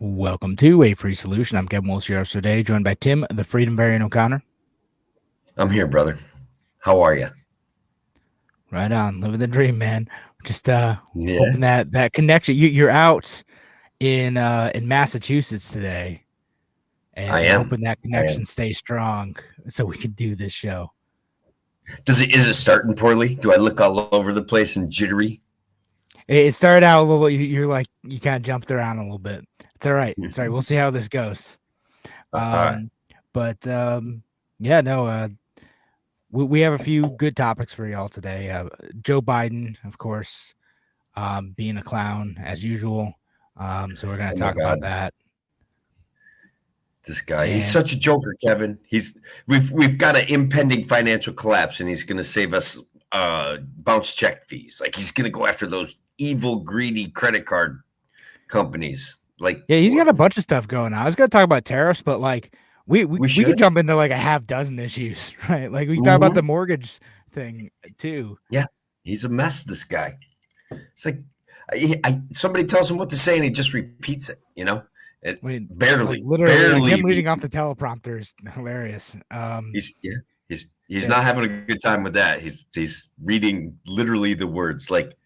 Welcome to A Free Solution. I'm Kevin Wills here today, joined by Tim, the Freedom Variant O'Connor. I'm here, brother. How are you? Right on, living the dream, man. Just Yeah. hoping that connection. You're out in Massachusetts today, and I am. hoping that connection stays strong so we can do this show. Is it starting poorly? Do I look all over the place and jittery? It started out a little. You're like you kind of jumped around a little bit. It's all right. It's all right. We'll see how this goes. But yeah, no. We have a few good topics for y'all today. Joe Biden, of course, being a clown as usual. So we're going to talk about that. This guy, he's such a joker, Kevin. We've got an impending financial collapse, and he's going to save us bounce check fees. Like he's going to go after those evil, greedy credit card companies. Like, yeah, he's got a bunch of stuff going on. I was going to talk about tariffs, but like we could jump into like a half dozen issues, right? Like we can talk about the mortgage thing too. Yeah, he's a mess. This guy. It's like somebody tells him what to say, and he just repeats it. You know. Barely, like literally, barely. Him reading off the teleprompter is hilarious. He's not having a good time with that. He's reading literally the words like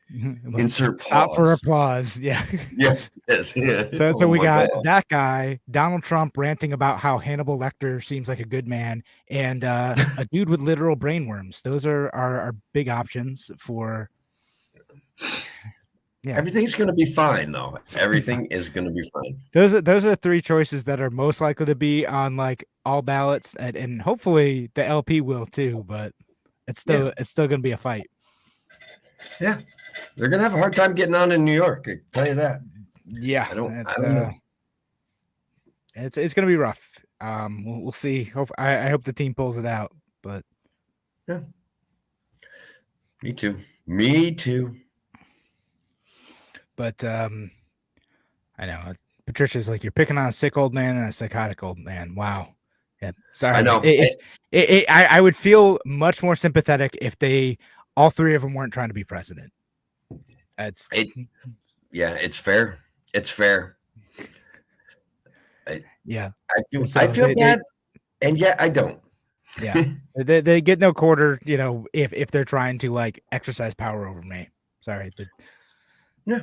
insert pause. Stop for applause. Yeah. Yeah. Yes. Yeah. So we got that guy, Donald Trump, ranting about how Hannibal Lecter seems like a good man, and a dude with literal brainworms. Those are our big options for. Yeah. Everything's going to be fine, though. Everything is going to be fine. Those are three choices that are most likely to be on like all ballots, and hopefully the LP will too. But it's still going to be a fight. Yeah, they're going to have a hard time getting on in New York. I can tell you that. Yeah, I don't know. It's going to be rough. We'll see. I hope the team pulls it out. But yeah, me too. But I know Patricia's like, you're picking on a sick old man and a psychotic old man. Wow. Yeah. Sorry. I know. I would feel much more sympathetic if all three of them weren't trying to be president. Yeah, it's fair. It's fair. I feel bad, and yet I don't. Yeah. they get no quarter, if they're trying to like exercise power over me. Sorry. But yeah.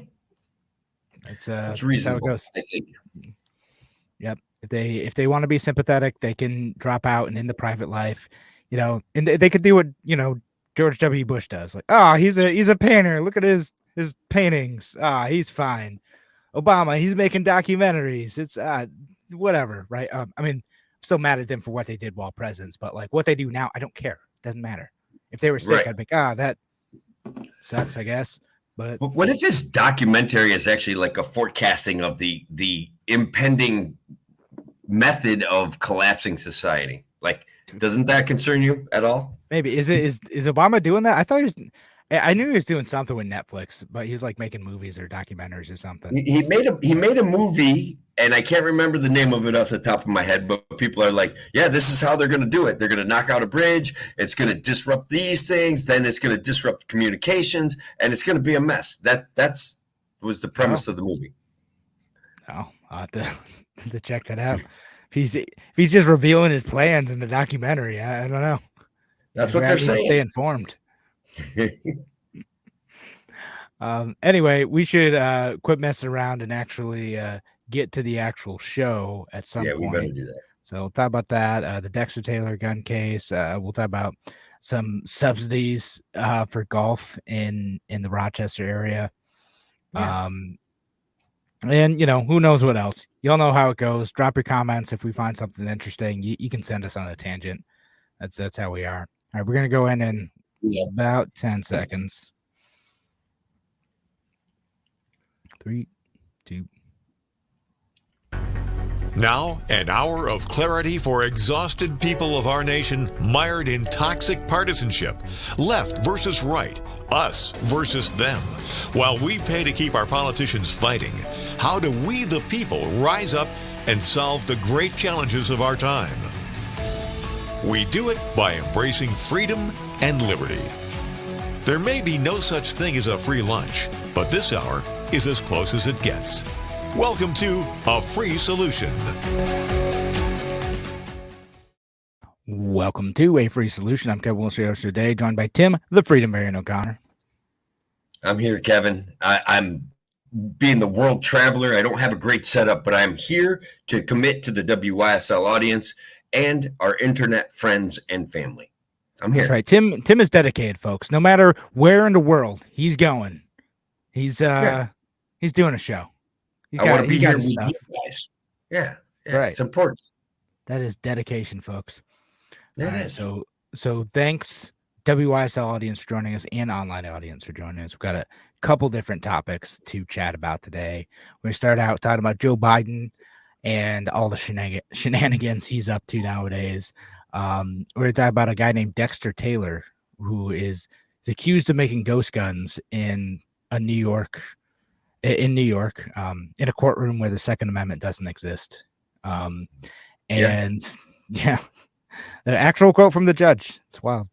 It's reasonable. That's how it goes. Yep. If they want to be sympathetic, they can drop out and in the private life, and they could do what George W. Bush does. Like, he's a painter. Look at his paintings. He's fine. Obama, he's making documentaries. It's whatever, right? I mean, I'm still mad at them for what they did while presidents, but like what they do now, I don't care. It doesn't matter. If they were sick, I'd be like, that sucks, I guess. But what if his documentary is actually like a forecasting of the impending method of collapsing society? Like, doesn't that concern you at all? Maybe. Is Obama doing that? I knew he was doing something with Netflix, but he was like making movies or documentaries or something. He made a movie, and I can't remember the name of it off the top of my head, but people are like, yeah, this is how they're going to do it. They're going to knock out a bridge. It's going to disrupt these things. Then it's going to disrupt communications, and it's going to be a mess. That's was the premise of the movie. Oh, I'll have to check that out. If he's just revealing his plans in the documentary, I don't know. That's what they're saying. Stay informed. Anyway, we should quit messing around and actually get to the actual show at some point. Yeah, we better do that. So we'll talk about that. The Dexter Taylor gun case. We'll talk about some subsidies for golf in the Rochester area. Yeah. And who knows what else. Y'all know how it goes. Drop your comments if we find something interesting. You can send us on a tangent. That's how we are. All right, we're gonna go in about 10 seconds. 3, 2. Now, an hour of clarity for exhausted people of our nation mired in toxic partisanship. Left versus right, us versus them. While we pay to keep our politicians fighting, how do we, the people, rise up and solve the great challenges of our time? We do it by embracing freedom and liberty. There may be no such thing as a free lunch, but this hour is as close as it gets. Welcome to A Free Solution. Welcome to A Free Solution. I'm Kevin Wilson, your host today, joined by Tim, the Freedom Marion O'Connor. I'm here, Kevin. I'm being the world traveler. I don't have a great setup, but I'm here to commit to the WYSL audience and our internet friends and family. I'm here. That's right. Tim is dedicated, folks. No matter where in the world he's going, he's doing a show. I want to be here with you guys. Yeah, right. It's important. That is dedication, folks. It is. So thanks, WYSL audience, for joining us and online audience for joining us. We've got a couple different topics to chat about today. We start out talking about Joe Biden and all the shenanigans he's up to nowadays. We're going to talk about a guy named Dexter Taylor, who is accused of making ghost guns in New York, in a courtroom where the Second Amendment doesn't exist. The actual quote from the judge. It's wild.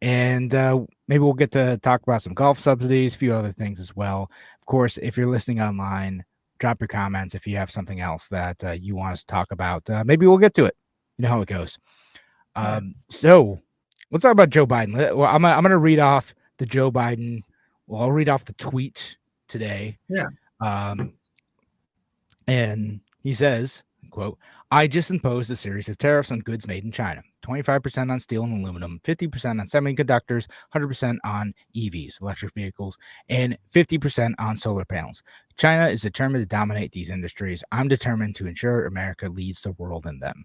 Maybe we'll get to talk about some golf subsidies, a few other things as well. Of course, if you're listening online, drop your comments if you have something else that you want us to talk about. Maybe we'll get to it. You know how it goes. So let's talk about Joe Biden. Well, I'm going to read off the Joe Biden. Well, I'll read off the tweet today. Yeah. And he says, quote, "I just imposed a series of tariffs on goods made in China. 25% on steel and aluminum, 50% on semiconductors, 100% on EVs, electric vehicles, and 50% on solar panels. China is determined to dominate these industries. I'm determined to ensure America leads the world in them."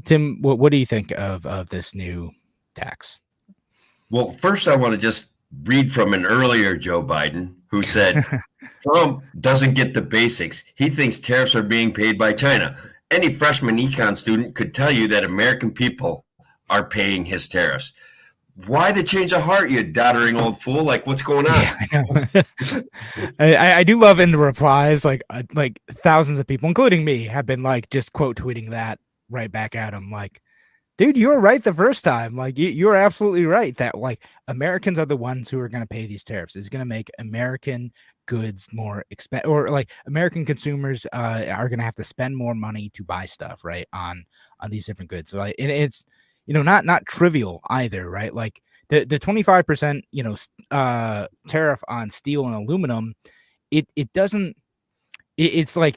Tim, what do you think of this new tax? Well, first I want to just read from an earlier Joe Biden who said, Trump doesn't get the basics. He thinks tariffs are being paid by China. Any freshman econ student could tell you that American people are paying his tariffs. Why the change of heart, you doddering old fool? Like, what's going on? Yeah, I do love in the replies, like thousands of people, including me, have been like just quote tweeting that right back at him. Like, dude, you were right the first time. Like, you were absolutely right that like Americans are the ones who are going to pay these tariffs. It's going to make American goods more expensive, or like American consumers are going to have to spend more money to buy stuff, right, on these different goods. So, like, and it's, you know, not trivial either, right? Like the 25%, you know, tariff on steel and aluminum, it doesn't. It's like,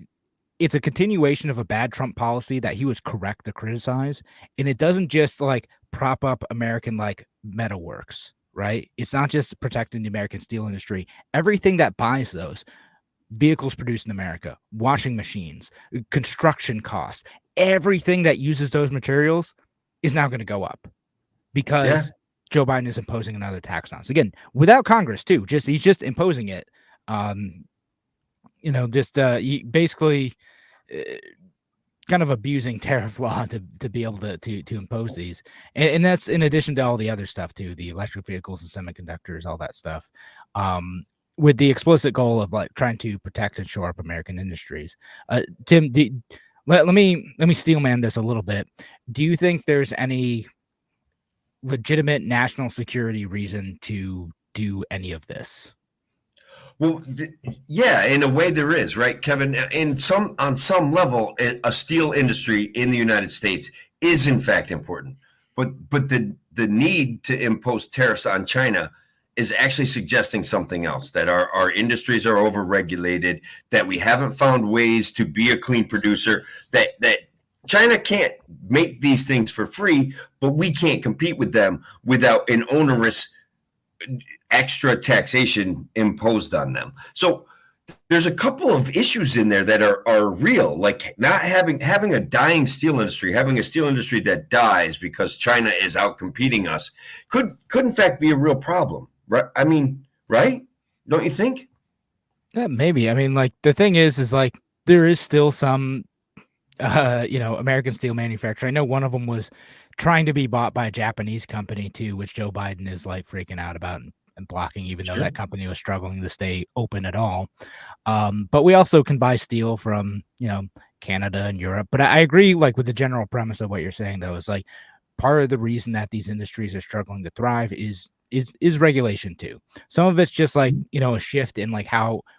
it's a continuation of a bad Trump policy that he was correct to criticize. And it doesn't just like prop up American like metalworks, right? It's not just protecting the American steel industry. Everything that buys those vehicles produced in America, washing machines, construction costs, everything that uses those materials is now going to go up because Joe Biden is imposing another tax on us. Again, without Congress too. He's just imposing it. You know, just basically kind of abusing tariff law to be able to impose these. And that's in addition to all the other stuff too, the electric vehicles and semiconductors, all that stuff, with the explicit goal of like trying to protect and shore up American industries. Tim, let me steelman this a little bit. Do you think there's any legitimate national security reason to do any of this? Well, yeah, in a way there is, right, Kevin? On some level, a steel industry in the United States is in fact important, but the need to impose tariffs on China is actually suggesting something else, that our industries are overregulated, that we haven't found ways to be a clean producer, that China can't make these things for free, but we can't compete with them without an onerous extra taxation imposed on them. So there's a couple of issues in there that are real, like not having a dying steel industry, having a steel industry that dies because China is out competing us could in fact be a real problem. Right? I mean, right? Don't you think? Yeah, maybe. I mean, like the thing is like there is still some American steel manufacturer. I know one of them was trying to be bought by a Japanese company too, which Joe Biden is like freaking out about and blocking, even though that company was struggling to stay open at all. But we also can buy steel from, Canada and Europe. But I agree, like, with the general premise of what you're saying, though, is like part of the reason that these industries are struggling to thrive is regulation too. Some of it's just like, a shift in like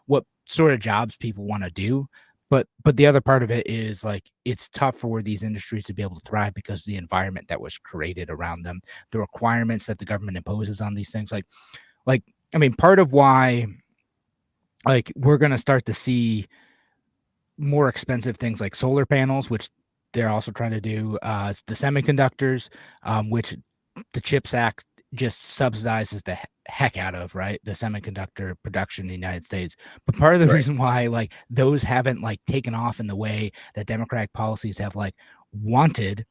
what sort of jobs people want to do. But the other part of it is like it's tough for these industries to be able to thrive because of the environment that was created around them, the requirements that the government imposes on these things. Like I mean, part of why like we're gonna start to see more expensive things like solar panels, which they're also trying to do, the semiconductors, which the CHIPS Act just subsidizes the heck out of, right? The semiconductor production in the United States. But part of the Right. reason why like those haven't like taken off in the way that democratic policies have like wanted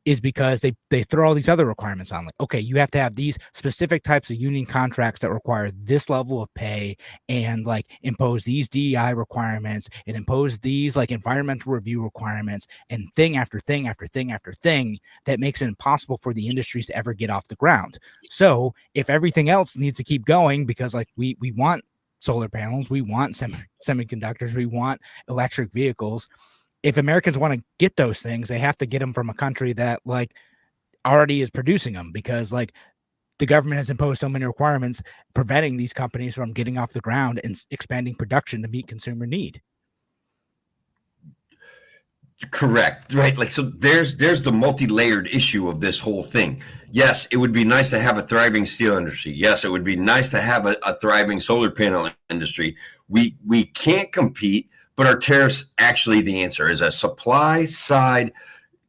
is because they throw all these other requirements on, like, okay, you have to have these specific types of union contracts that require this level of pay, and like impose these DEI requirements and impose these like environmental review requirements, and thing after thing after thing after thing that makes it impossible for the industries to ever get off the ground. So if everything else needs to keep going, because like we want solar panels, we want semiconductors, we want electric vehicles, if Americans want to get those things, they have to get them from a country that like already is producing them, because like the government has imposed so many requirements preventing these companies from getting off the ground and expanding production to meet consumer need. Correct. Right. Like, so there's the multi-layered issue of this whole thing. Yes, it would be nice to have a thriving steel industry. Yes, it would be nice to have a thriving solar panel industry. We can't compete, but are tariffs actually the answer? Is a supply side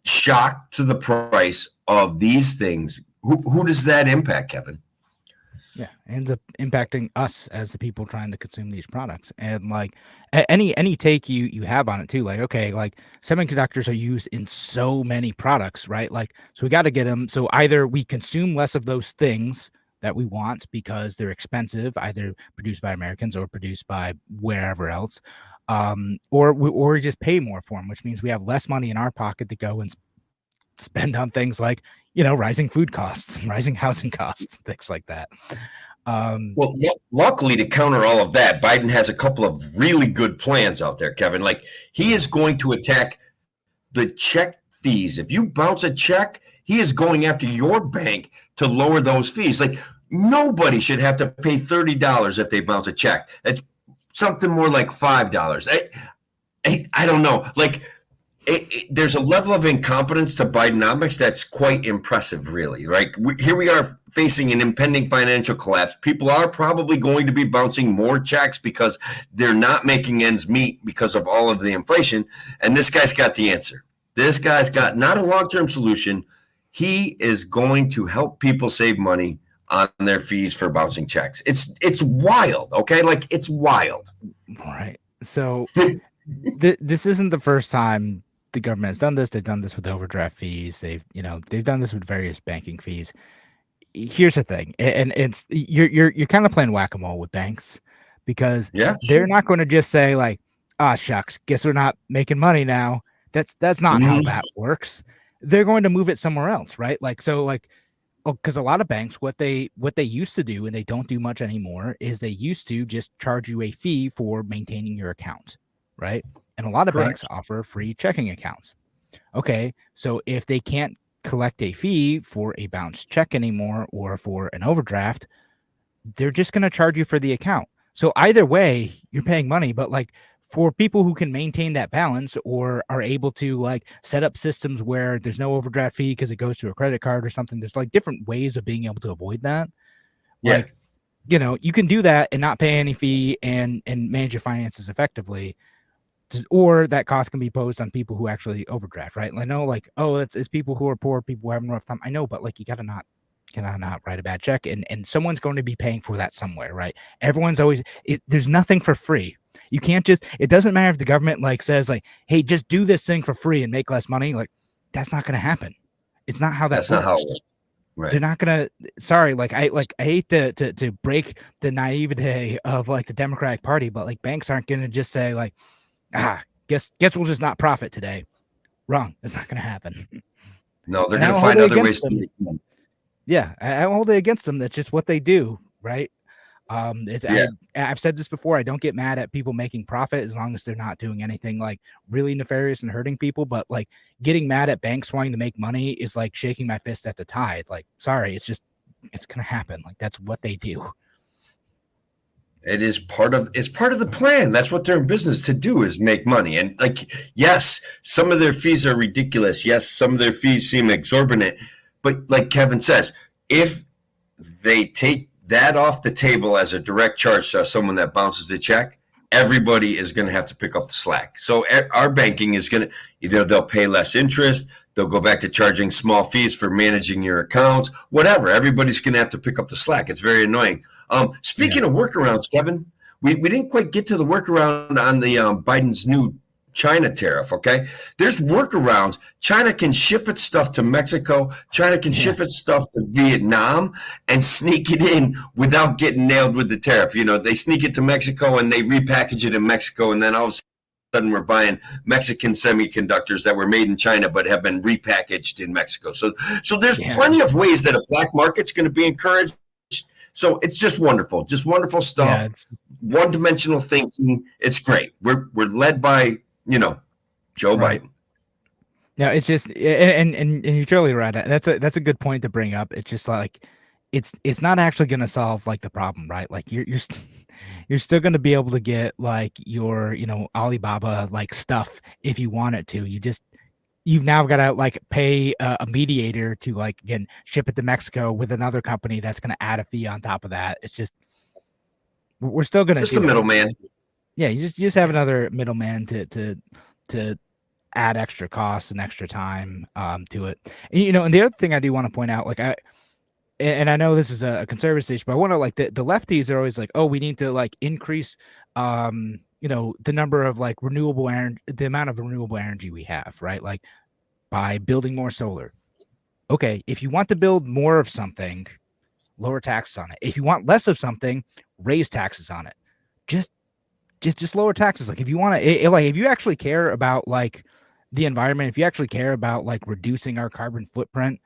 shock to the price of these things? Who does that impact, Kevin? Yeah, ends up impacting us as the people trying to consume these products. And like any take you have on it too, like, okay, like semiconductors are used in so many products, right? Like, so we got to get them. So either we consume less of those things that we want because they're expensive, either produced by Americans or produced by wherever else, or we just pay more for them, which means we have less money in our pocket to go and spend on things like, rising food costs, rising housing costs, things like that. Well, luckily, to counter all of that, Biden has a couple of really good plans out there, Kevin. Like, he is going to attack the check fees. If you bounce a check, he is going after your bank to lower those fees. Like, nobody should have to pay $30 if they bounce a check. It's something more like $5. I don't know. Like, there's a level of incompetence to Bidenomics that's quite impressive, really. Right? Here we are facing an impending financial collapse. People are probably going to be bouncing more checks because they're not making ends meet because of all of the inflation. And this guy's got the answer. This guy's got not a long-term solution. He is going to help people save money on their fees for bouncing checks. It's wild, okay? Like, it's wild. Right. So this isn't the first time the government has done this. They've done this with overdraft fees. They've done this with various banking fees. Here's the thing, and it's you're kind of playing whack-a-mole with banks, because they're not going to just say like, ah, shucks, guess we're not making money now. That's not how that works. They're going to move it somewhere else, right? Like, so like, because a lot of banks, what they used to do, and they don't do much anymore, is they used to just charge you a fee for maintaining your account, right? And a lot of banks offer free checking accounts. Okay, so if they can't collect a fee for a bounced check anymore or for an overdraft, they're just going to charge you for the account. So either way, you're paying money, but like for people who can maintain that balance or are able to like set up systems where there's no overdraft fee because it goes to a credit card or something, there's like different ways of being able to avoid that. Like, you can do that and not pay any fee and manage your finances effectively. Or that cost can be posed on people who actually overdraft, right? I know, like, oh, it's people who are poor, people who have a rough time. I know, but like, you gotta not write a bad check, and someone's going to be paying for that somewhere, right? Everyone's always there's nothing for free. You can't just, it doesn't matter if the government like says like, hey, just do this thing for free and make less money. Like, that's not gonna happen. It's not how that works. Not how it works. Right. They're not gonna. Sorry, like I hate to break the naivete of like the Democratic Party, but like banks aren't gonna just say like, guess we'll just not profit today. Wrong. It's not going to happen. No, they're going to find other ways to make money. Yeah, I hold it against them. That's just what they do, right? I've said this before. I don't get mad at people making profit as long as they're not doing anything like really nefarious and hurting people. But like getting mad at banks wanting to make money is like shaking my fist at the tide. Like, sorry, it's going to happen. Like, that's what they do. It's part of the plan. That's what they're in business to do, is make money. And like, yes, some of their fees are ridiculous. Yes, some of their fees seem exorbitant. But like Kevin says, if they take that off the table as a direct charge to someone that bounces the check, everybody is going to have to pick up the slack. So our banking is going to, either they'll pay less interest, they'll go back to charging small fees for managing your accounts, whatever. Everybody's going to have to pick up the slack. It's very annoying. Speaking of workarounds, Kevin, we didn't quite get to the workaround on the Biden's new China tariff. Okay, there's workarounds. China can ship its stuff to Mexico. China can ship its stuff to Vietnam and sneak it in without getting nailed with the tariff. You know, they sneak it to Mexico and they repackage it in Mexico, and then all of a sudden we're buying Mexican semiconductors that were made in China but have been repackaged in Mexico. So there's plenty of ways that a black market's going to be encouraged. So it's just wonderful stuff. Yeah, one-dimensional thinking. It's great. We're led by, Joe Biden. No, it's just, and you're totally right. That's a good point to bring up. It's just like, it's not actually going to solve like the problem, right? Like you're still going to be able to get like your, Alibaba like stuff if you want it to. You've now got to like pay a mediator to like, again, ship it to Mexico with another company that's going to add a fee on top of that. It's just, we're still going to just a middleman. Yeah, you just have another middleman to add extra costs and extra time to it. And, and the other thing I do want to point out, like I know this is a conservative station, but I want to like the lefties are always like, oh, we need to like increase the number of like renewable energy, the amount of renewable energy we have, right? Like by building more solar. Okay, if you want to build more of something, lower taxes on it. If you want less of something, raise taxes on it. Just lower taxes. Like if you want to, like if you actually care about like the environment, if you actually care about like reducing our carbon footprint,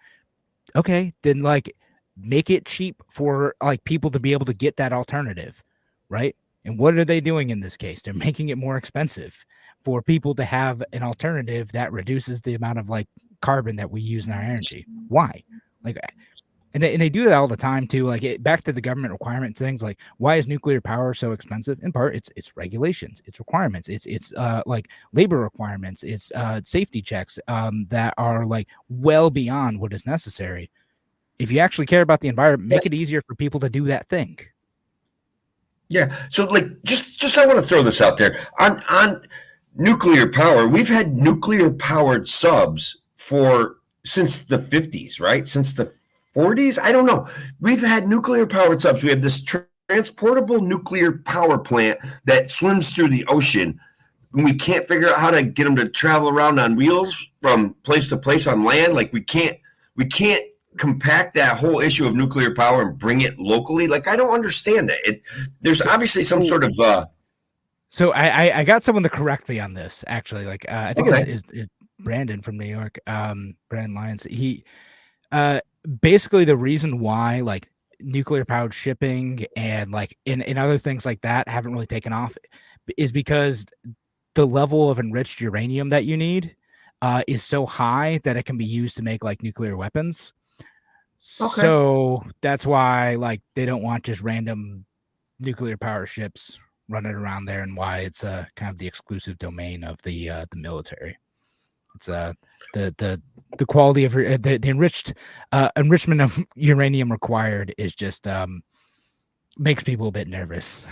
okay, then like make it cheap for like people to be able to get that alternative, right? And what are they doing in this case? They're making it more expensive for people to have an alternative that reduces the amount of like carbon that we use in our energy. Why? Like, and they do that all the time too. Like back to the government requirement things. Like, why is nuclear power so expensive? In part, it's regulations, it's requirements, it's like labor requirements, it's safety checks that are like well beyond what is necessary. If you actually care about the environment, make it easier for people to do that thing. Yeah. So like, just I want to throw this out there on nuclear power. We've had nuclear powered subs since the 50s, right? Since the 40s. I don't know. We've had nuclear powered subs. We have this transportable nuclear power plant that swims through the ocean. And we can't figure out how to get them to travel around on wheels from place to place on land. Like we can't compact that whole issue of nuclear power and bring it locally. Like I don't understand that. There's obviously some sort of So I got someone to correct me on this actually. Like I think it's Brandon from New York, Brandon Lyons. He basically the reason why like nuclear powered shipping and like in other things like that haven't really taken off is because the level of enriched uranium that you need is so high that it can be used to make like nuclear weapons. Okay. So that's why like they don't want just random nuclear power ships running around there, and why it's kind of the exclusive domain of the military. It's the quality of the enrichment of uranium required is just makes people a bit nervous.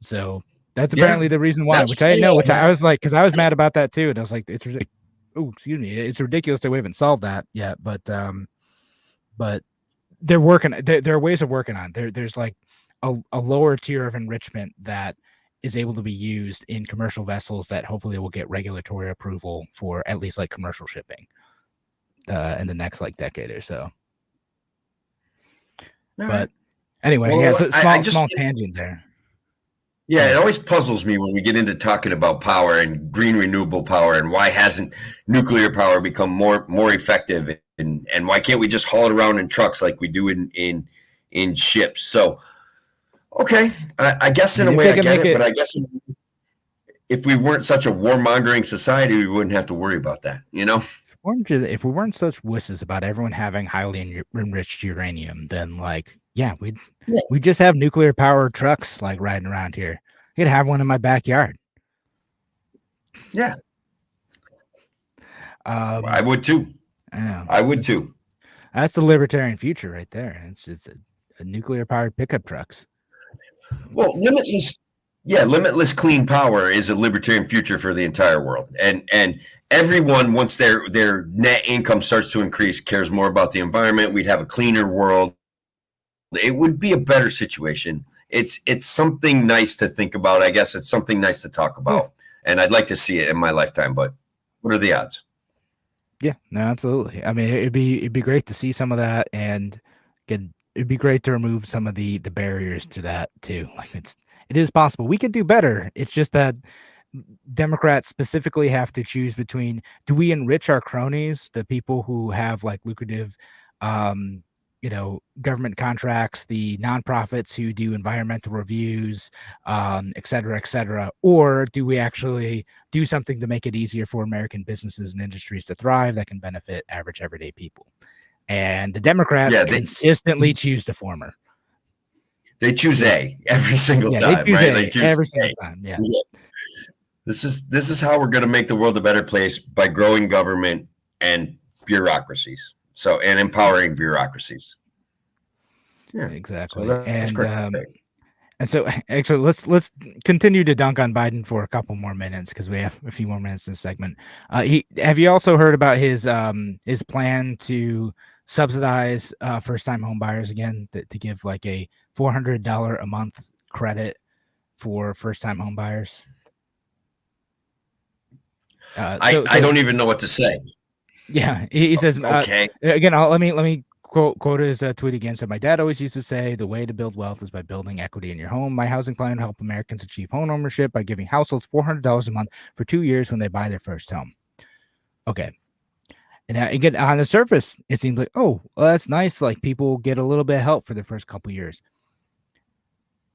So that's apparently the reason why, which I didn't know, which I was like, because I was mad about that too, and I was like, it's ridiculous that we haven't solved that yet, but they're working. There are ways of working on it. There's like a lower tier of enrichment that is able to be used in commercial vessels that hopefully will get regulatory approval for at least like commercial shipping in the next like decade or so. But anyway, small tangent there. Yeah, it always puzzles me when we get into talking about power and green renewable power, and why hasn't nuclear power become more effective, and why can't we just haul it around in trucks like we do in ships? So, okay, I guess in a way I get it, but I guess if we weren't such a warmongering society, we wouldn't have to worry about that, If we weren't such wusses about everyone having highly enriched uranium, then like, Yeah, we just have nuclear powered trucks like riding around here. I could have one in my backyard. Yeah, Um, I would too. I know. I would too. That's the libertarian future right there. It's a nuclear powered pickup trucks. Well, limitless clean power is a libertarian future for the entire world. And everyone, once their net income starts to increase, cares more about the environment. We'd have a cleaner world. It would be a better situation. It's something nice to think about. I guess it's something nice to talk about. Yeah. And I'd like to see it in my lifetime, but what are the odds? Yeah, no, absolutely. I mean, it'd be great to see some of that, and it'd be great to remove some of the barriers to that too. Like it is possible. We could do better. It's just that Democrats specifically have to choose between, do we enrich our cronies, the people who have like lucrative government contracts, the nonprofits who do environmental reviews, et cetera, or do we actually do something to make it easier for American businesses and industries to thrive that can benefit average everyday people? And the Democrats consistently choose the former. They choose A every single time, right? They choose every single time. Yeah. This is how we're going to make the world a better place, by growing government and bureaucracies. And empowering bureaucracies. Yeah, exactly. So and so actually, let's continue to dunk on Biden for a couple more minutes, because we have a few more minutes in this segment. Have you also heard about his plan to subsidize first-time home buyers again, to give like a $400 a month credit for first-time home buyers? I don't even know what to say. Yeah, he says. Okay. Again, let me quote his tweet again. So, my dad always used to say, the way to build wealth is by building equity in your home. My housing plan will help Americans achieve home ownership by giving households $400 a month for 2 years when they buy their first home. Okay. And again, on the surface, it seems like, oh, well, that's nice. Like, people get a little bit of help for the first couple years.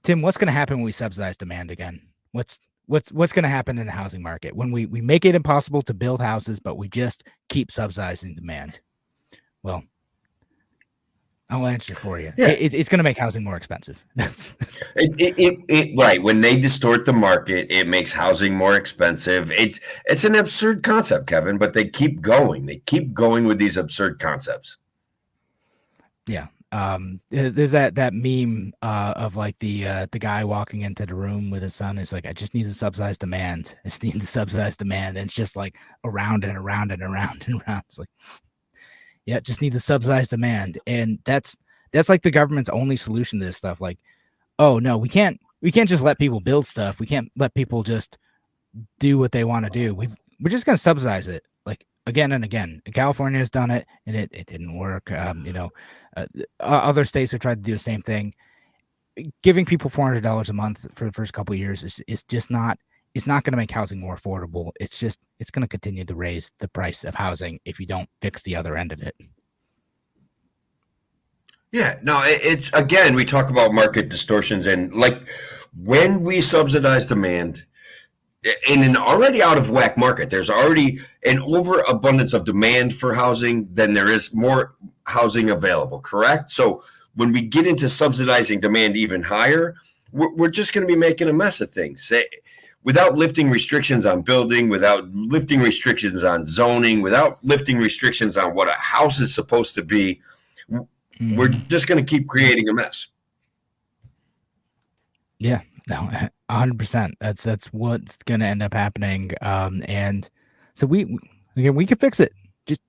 Tim, what's going to happen when we subsidize demand again? What's going to happen in the housing market when we make it impossible to build houses, but we just keep subsidizing demand? Well, I'll answer for you. Yeah. It's going to make housing more expensive. Right. When they distort the market, it makes housing more expensive. It's an absurd concept, Kevin, but they keep going. They keep going with these absurd concepts. Yeah. There's that meme of like the guy walking into the room with his son. It's like, I just need to subsidize demand. I just need to subsidize demand. And it's just like around and around and around and around. It's like, yeah, just need to subsidize demand. And that's like the government's only solution to this stuff. Like, oh no, we can't just let people build stuff. We can't let people just do what they want to do. We're just going to subsidize it, like, again and again. California has done it, and it didn't work. Other states have tried to do the same thing. Giving people $400 a month for the first couple of years is just not. It's not going to make housing more affordable. It's going to continue to raise the price of housing if you don't fix the other end of it. Yeah, no, it's, again, we talk about market distortions, and like when we subsidize demand in an already out of whack market, there's already an overabundance of demand for housing than there is more housing available, correct? So when we get into subsidizing demand even higher, we're just going to be making a mess of things. Without lifting restrictions on building, without lifting restrictions on zoning, without lifting restrictions on what a house is supposed to be, we're just going to keep creating a mess. Yeah, no, 100%. That's what's going to end up happening. And so we can fix it.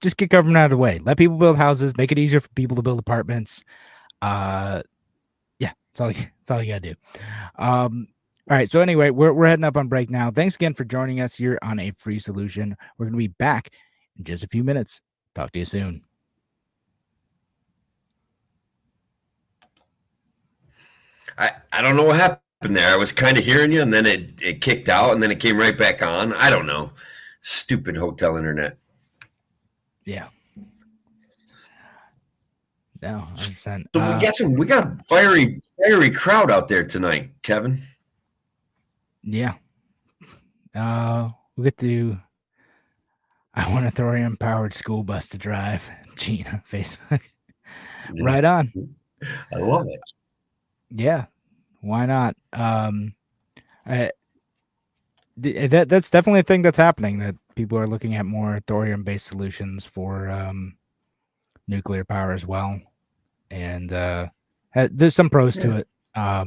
Just get government out of the way. Let people build houses. Make it easier for people to build apartments. Yeah, that's all you got to do. All right. So anyway, we're heading up on break now. Thanks again for joining us here on A Free Solution. We're going to be back in just a few minutes. Talk to you soon. I don't know what happened there. I was kind of hearing you, and then it kicked out, and then it came right back on. I don't know. Stupid hotel internet. Yeah. No, 100%. So I'm guessing we got a fiery crowd out there tonight, Kevin. Yeah. We get to. I want a thorium-powered school bus to drive. Gina, Facebook. Right on. I love it. Yeah, why not? That's definitely a thing that's happening. That people are looking at more thorium-based solutions for nuclear power as well, and there's some pros to it. I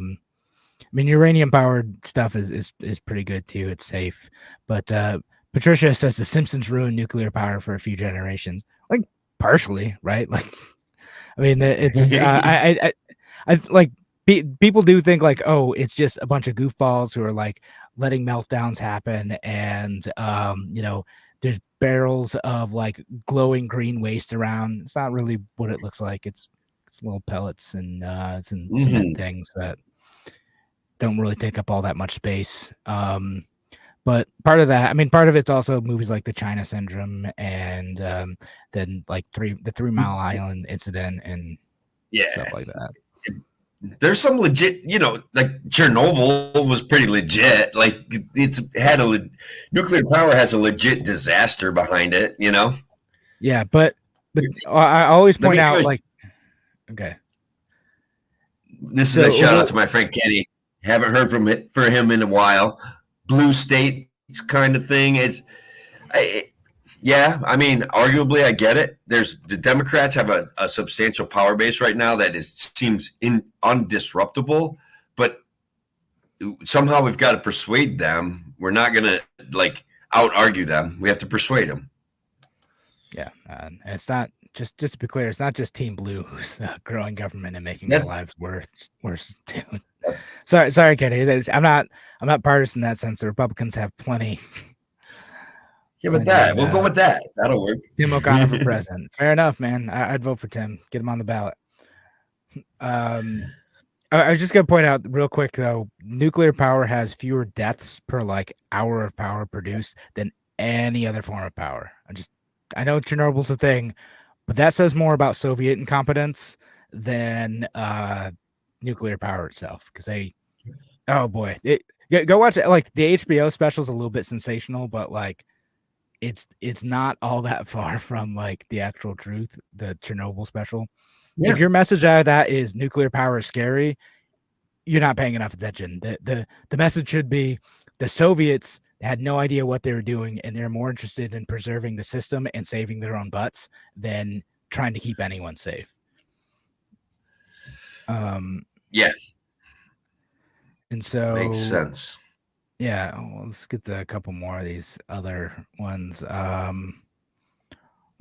mean, uranium-powered stuff is pretty good too. It's safe, but Patricia says the Simpsons ruined nuclear power for a few generations. Like partially, right? Like, I mean, it's I like people do think like, oh, it's just a bunch of goofballs who are like letting meltdowns happen, and there's barrels of like glowing green waste around. It's not really what it looks like. It's little pellets and some cement things that don't really take up all that much space. But part of it's also movies like the China Syndrome and then like the 3 Mile Island incident and stuff like that. There's some legit, like Chernobyl was pretty legit. Like it's had nuclear power has a legit disaster behind it, Yeah, but I always point out like, okay. This is a shout out to my friend Kenny. Haven't heard from him in a while. Blue states kind of thing. I mean, arguably, I get it. The Democrats have a substantial power base right now that seems undisruptible, but somehow we've got to persuade them. We're not going to like out argue them. We have to persuade them. Yeah, and it's not just to be clear. It's not just Team Blue who's growing government and making their lives worse too. Sorry, Kenny. I'm not partisan in that sense. The Republicans have plenty. Yeah, but we'll go with that. That'll work. Tim O'Connor for president. Fair enough, man. I'd vote for Tim. Get him on the ballot. I was just gonna point out real quick though, nuclear power has fewer deaths per like hour of power produced than any other form of power. I know Chernobyl's a thing, but that says more about Soviet incompetence than nuclear power itself. Because go watch it. Like the HBO special is a little bit sensational, but like it's not all that far from like the actual truth. The Chernobyl special. Yeah. If your message out of that is nuclear power is scary, you're not paying enough attention. The message should be the Soviets had no idea what they were doing, and they're more interested in preserving the system and saving their own butts than trying to keep anyone safe. Yeah. And so makes sense. Yeah, well, let's get to a couple more of these other ones.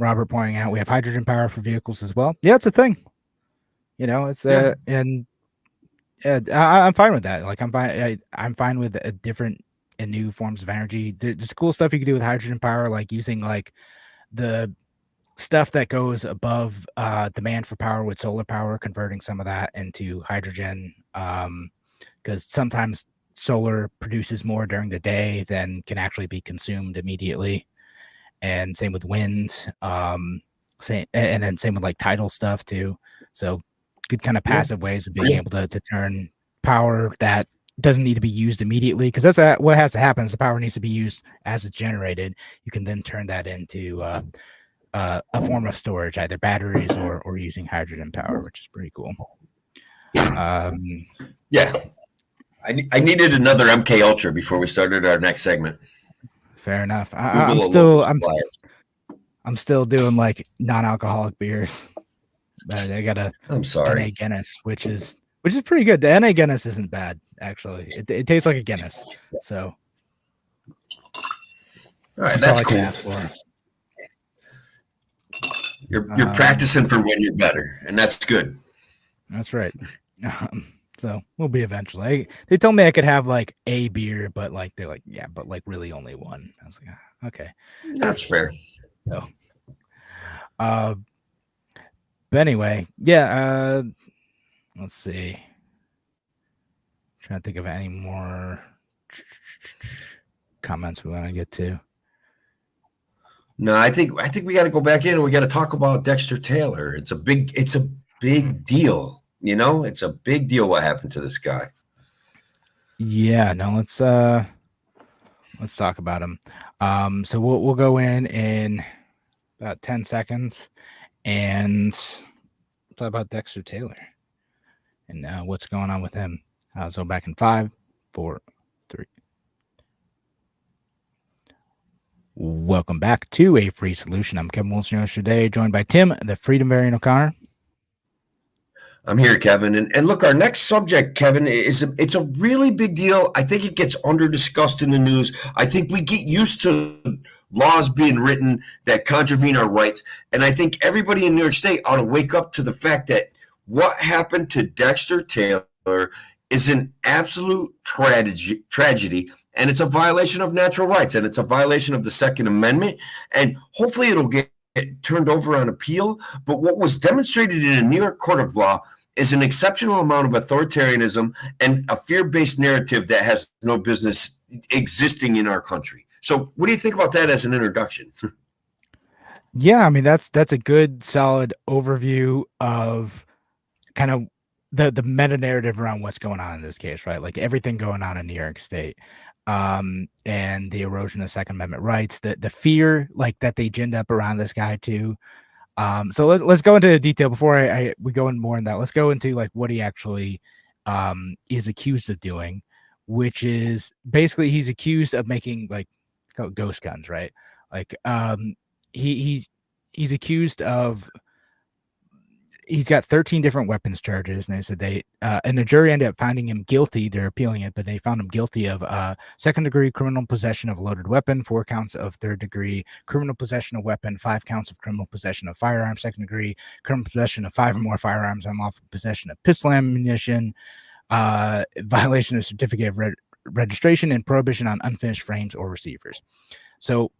Robert pointing out we have hydrogen power for vehicles as well. Yeah, it's a thing. It's and I'm fine with that. Like I'm fine with a different and new forms of energy. There's cool stuff you can do with hydrogen power, like using like the stuff that goes above demand for power with solar power, converting some of that into hydrogen. Because sometimes solar produces more during the day than can actually be consumed immediately. And same with wind. And then same with like tidal stuff too. So good kind of passive ways of being able to turn power that doesn't need to be used immediately, because that's what has to happen is the power needs to be used as it's generated. You can then turn that into a form of storage, either batteries or using hydrogen power, which is pretty cool. Yeah. I needed another MK Ultra before we started our next segment. Fair enough. I'm still doing like non-alcoholic beers. I got a NA Guinness, which is pretty good. The NA Guinness isn't bad, actually. It tastes like a Guinness. So, all right, that's cool. You're practicing for when you're better, and that's good. That's right. So we'll be eventually. They told me I could have like a beer, but like they're like, yeah, but like really only one. I was like, okay, that's fair. So, but anyway, yeah. Let's see. I'm trying to think of any more comments we want to get to. No, I think we got to go back in and we got to talk about Dexter Taylor. It's a big deal. It's a big deal what happened to this guy. Yeah, no, let's talk about him. So we'll go in about 10 seconds and talk about Dexter Taylor. and what's going on with him. So back in 5, 4, 3. Welcome back to A Free Solution. I'm Kevin Wilson today, joined by Tim, the Freedom Variant O'Connor. I'm here, Kevin. And look, our next subject, Kevin, it's a really big deal. I think it gets under discussed in the news. I think we get used to laws being written that contravene our rights. And I think everybody in New York State ought to wake up to the fact that what happened to Dexter Taylor is an absolute tragedy, and it's a violation of natural rights, and it's a violation of the Second Amendment. And hopefully it'll get turned over on appeal. But what was demonstrated in a New York court of law is an exceptional amount of authoritarianism and a fear-based narrative that has no business existing in our country. So what do you think about that as an introduction? Yeah, I mean, that's a good, solid overview of kind of the meta narrative around what's going on in this case, right? Like everything going on in New York State, and the erosion of Second Amendment rights, the fear like that they ginned up around this guy too. So let's go into detail before we go in more in that. Let's go into like what he actually is accused of doing, which is basically he's accused of making like ghost guns, right? Like he's accused of, he's got 13 different weapons charges, and they said and the jury ended up finding him guilty. They're appealing it, but they found him guilty of second-degree criminal possession of a loaded weapon, 4 counts of third-degree criminal possession of weapon, 5 counts of criminal possession of firearm, second-degree criminal possession of 5 or more firearms, unlawful possession of pistol ammunition, violation of certificate of registration, and prohibition on unfinished frames or receivers. So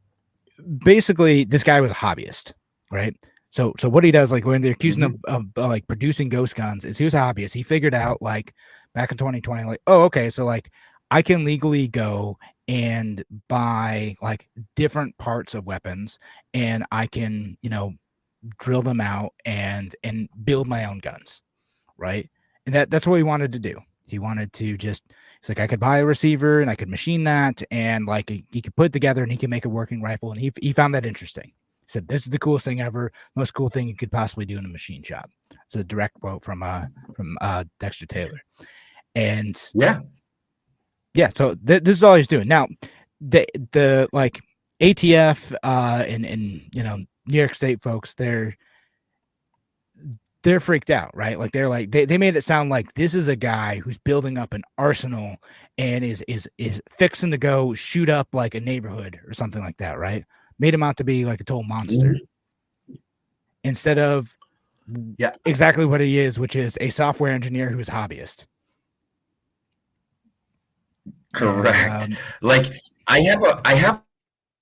basically, this guy was a hobbyist, right? So what he does, like when they're accusing him of like producing ghost guns, is he was a hobbyist. He figured out like back in 2020, like, oh, okay, so like I can legally go and buy like different parts of weapons, and I can, drill them out and build my own guns, right? And that's what he wanted to do. He wanted to he's like, I could buy a receiver and I could machine that, and like he could put it together and he could make a working rifle, and he found that interesting. He said, this is the coolest thing ever, most cool thing you could possibly do in a machine shop. It's a direct quote from Dexter Taylor. And yeah, so this is all he's doing. Now, the like ATF and New York State folks, they're freaked out, right? Like they're like they made it sound like this is a guy who's building up an arsenal and is fixing to go shoot up like a neighborhood or something like that, right? Made him out to be like a total monster instead of exactly what he is, which is a software engineer who's a hobbyist. Correct. Like I have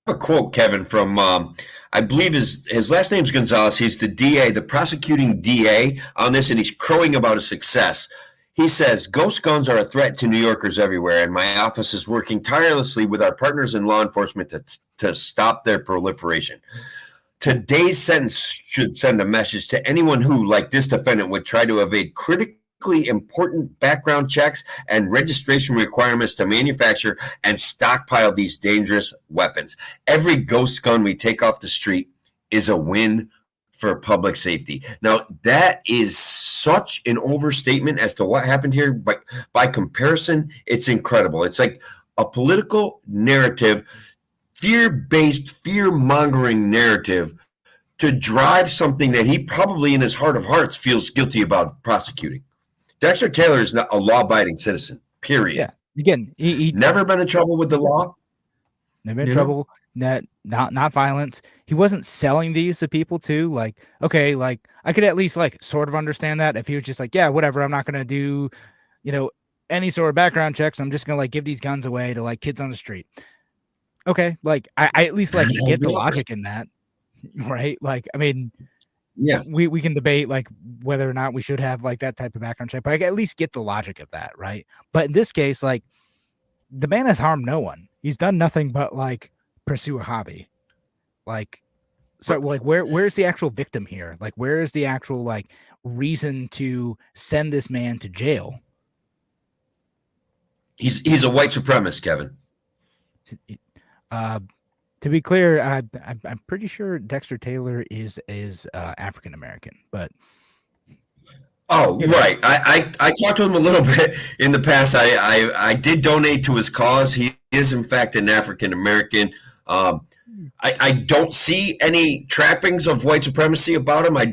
a quote, Kevin, from I believe his last name's Gonzalez. He's the DA, the prosecuting DA on this, and he's crowing about his success. He says, ghost guns are a threat to New Yorkers everywhere, and my office is working tirelessly with our partners in law enforcement to stop their proliferation. Today's sentence should send a message to anyone who, like this defendant, would try to evade critically important background checks and registration requirements to manufacture and stockpile these dangerous weapons. Every ghost gun we take off the street is a win for public safety. Now, that is such an overstatement as to what happened here, but by comparison, it's incredible. It's like a political narrative, fear-based, fear-mongering narrative to drive something that he probably in his heart of hearts feels guilty about prosecuting. Dexter Taylor is not a law-abiding citizen, period. Yeah. Again, he never been in trouble with the law. Never been in trouble. Not violent. He wasn't selling these to people too. Like, okay, like I could at least like sort of understand that if he was just like, yeah, whatever, I'm not gonna do, any sort of background checks. I'm just gonna like give these guns away to like kids on the street. Okay, like I at least like get the logic in that, right? Like, I mean, yeah, we can debate like whether or not we should have like that type of background check, but I can at least get the logic of that, right? But in this case, like the man has harmed no one. He's done nothing but like pursue a hobby. Like, so like where's the actual victim here? Like, where is the actual like reason to send this man to jail? He's a white supremacist, Kevin. To be clear, I'm pretty sure Dexter Taylor is African American, but Oh, You know, right. I talked to him a little bit in the past. I did donate to his cause. He is, in fact, an African American. I don't see any trappings of white supremacy about him. I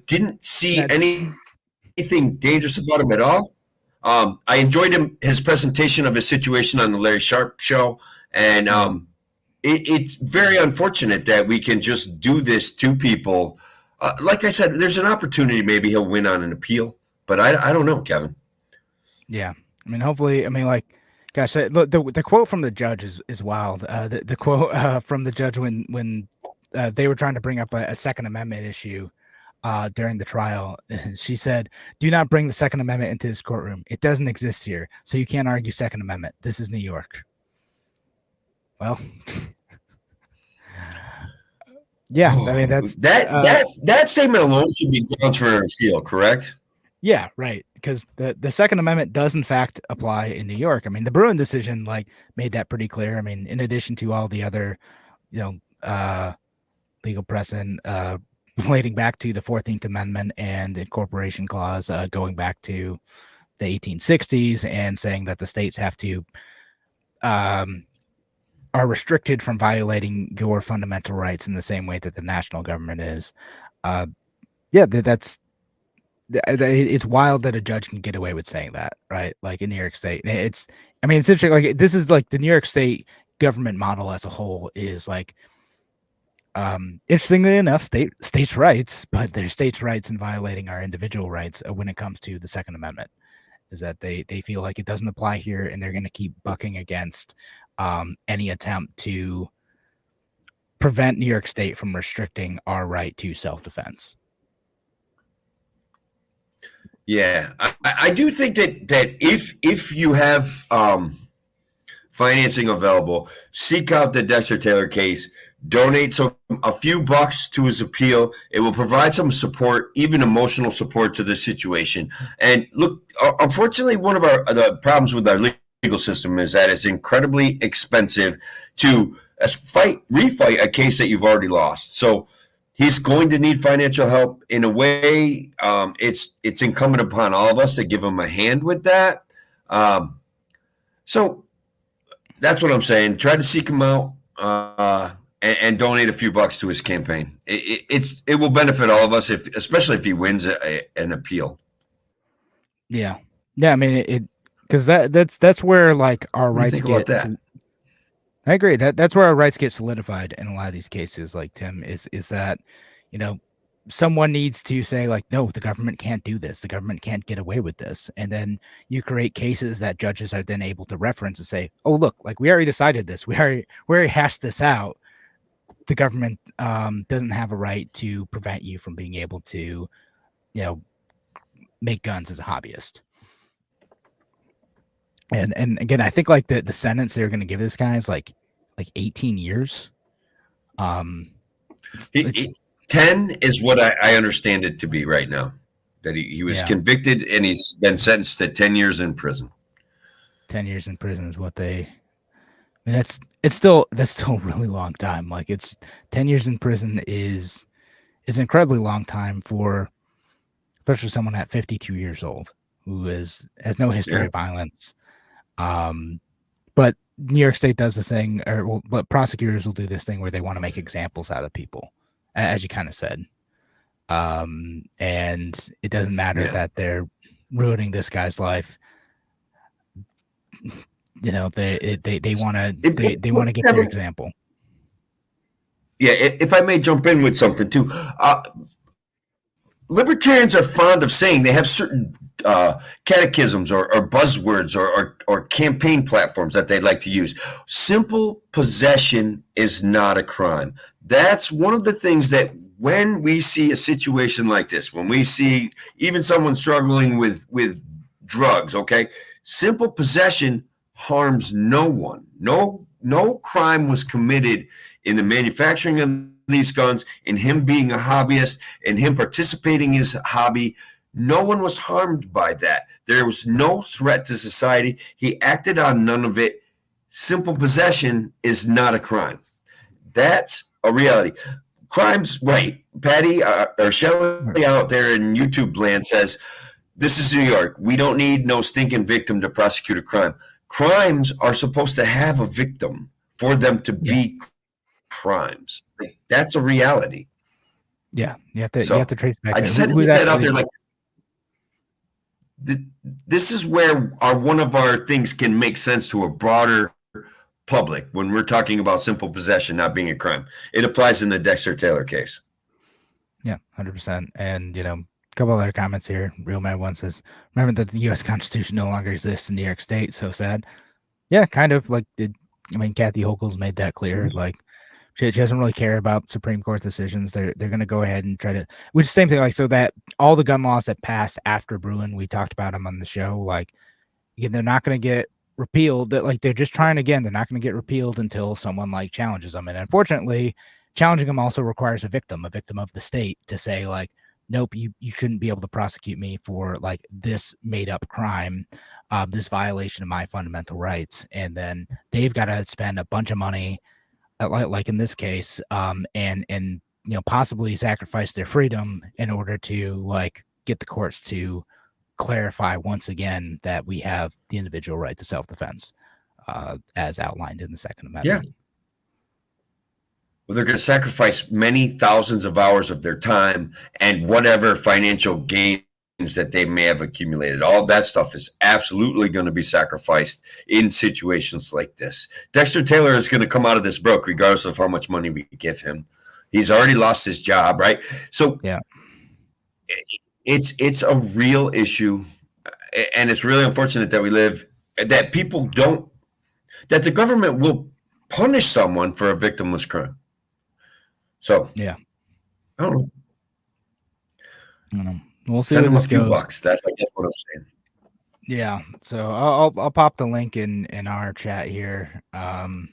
didn't see that's anything dangerous about him at all. I enjoyed his presentation of his situation on the Larry Sharp show, and yeah. it's very unfortunate that we can just do this to people. Like I said, there's an opportunity maybe he'll win on an appeal, but I don't know, Kevin. Yeah, I mean, hopefully, I mean, like, gosh, the quote from the judge is wild. The quote from the judge when they were trying to bring up a Second Amendment issue during the trial, she said, "Do not bring the Second Amendment into this courtroom. It doesn't exist here, so you can't argue Second Amendment. This is New York." Well, yeah, I mean that's that statement alone should be grounds for an appeal, correct? yeah, right. Because the Second Amendment does in fact apply in New York. I mean, the Bruin decision like made that pretty clear. I mean, in addition to all the other, you know, legal precedent relating back to the 14th Amendment and the incorporation clause going back to the 1860s and saying that the states have to are restricted from violating your fundamental rights in the same way that the national government is. Yeah, it's wild that a judge can get away with saying that, right? Like in New York State, I mean, it's interesting. Like this is like the New York State government model as a whole is like, interestingly enough, states' rights, but their states' rights in violating our individual rights when it comes to the Second Amendment is that they feel like it doesn't apply here, and they're going to keep bucking against any attempt to prevent New York State from restricting our right to self-defense. Yeah, I do think that if you have financing available, seek out the Dexter Taylor case, donate a few bucks to his appeal. It will provide some support, even emotional support to this situation. And look, unfortunately, one of the problems with our legal system is that it's incredibly expensive to refight a case that you've already lost. So he's going to need financial help. In a way, it's incumbent upon all of us to give him a hand with that. So that's what I'm saying. Try to seek him out and donate a few bucks to his campaign. It will benefit all of us, especially if he wins an appeal. Yeah, I mean because that's where like our rights get. That? I agree. That's where our rights get solidified in a lot of these cases. Like Tim is that, you know, someone needs to say like, no, the government can't do this. The government can't get away with this. And then you create cases that judges are then able to reference and say, oh, look, like we already decided this. We already hashed this out. The government doesn't have a right to prevent you from being able to, you know, make guns as a hobbyist. And again, I think like the sentence they're going to give this guy is like 18 years. 10 is what I understand it to be right now. That he was convicted and he's been sentenced to 10 years in prison. 10 years in prison is what they. I mean, that's still a really long time. Like 10 years in prison is an incredibly long time for, especially someone at 52 years old who has no history of violence. But New York State does this thing, but prosecutors will do this thing where they want to make examples out of people, as you kind of said. And it doesn't matter that they're ruining this guy's life. You know, they want to get their example. Yeah, if I may jump in with something too. Libertarians are fond of saying they have certain catechisms or buzzwords or campaign platforms that they'd like to use. Simple possession is not a crime. That's one of the things that when we see a situation like this, when we see even someone struggling with drugs, okay, simple possession harms no one. No crime was committed in the manufacturing of these guns, in him being a hobbyist, and him participating in his hobby. No one was harmed by that. There was no threat to society. He acted on none of it. Simple possession is not a crime. That's a reality. Crimes, right? Patty or Shelley out there in YouTube land says this is New York. We don't need no stinking victim to prosecute a crime. Crimes are supposed to have a victim for them to be crimes. Like, that's a reality. Yeah, you have to trace back. I just had to get that out there. Like, this is where one of our things can make sense to a broader public when we're talking about simple possession not being a crime. It applies in the Dexter Taylor case. Yeah, 100%. And a couple other comments here. Real Mad One says, "Remember that the U.S. Constitution no longer exists in New York State." So sad. Yeah, kind of. Like, Kathy Hochul's made that clear. Like, she doesn't really care about Supreme Court decisions. They're going to go ahead and try to, which is the same thing. Like, so that all the gun laws that passed after Bruin, we talked about them on the show. Like, again, they're not going to get repealed. Like, they're just trying again. They're not going to get repealed until someone like challenges them. And unfortunately, challenging them also requires a victim of the state to say, like, nope, you shouldn't be able to prosecute me for like this made up crime, this violation of my fundamental rights. And then they've got to spend a bunch of money, like in this case, and possibly sacrifice their freedom in order to like get the courts to clarify once again that we have the individual right to self-defense, as outlined in the Second Amendment. Yeah. Well, they're going to sacrifice many thousands of hours of their time and whatever financial gains that they may have accumulated. All that stuff is absolutely going to be sacrificed in situations like this. Dexter Taylor is going to come out of this broke regardless of how much money we give him. He's already lost his job, right? So yeah, it's a real issue, and it's really unfortunate that people don't, that the government will punish someone for a victimless crime. So yeah, I don't know. We'll send see them where a this few goes. bucks. That's, I guess, what I'm saying. Yeah, so I'll pop the link in our chat here. And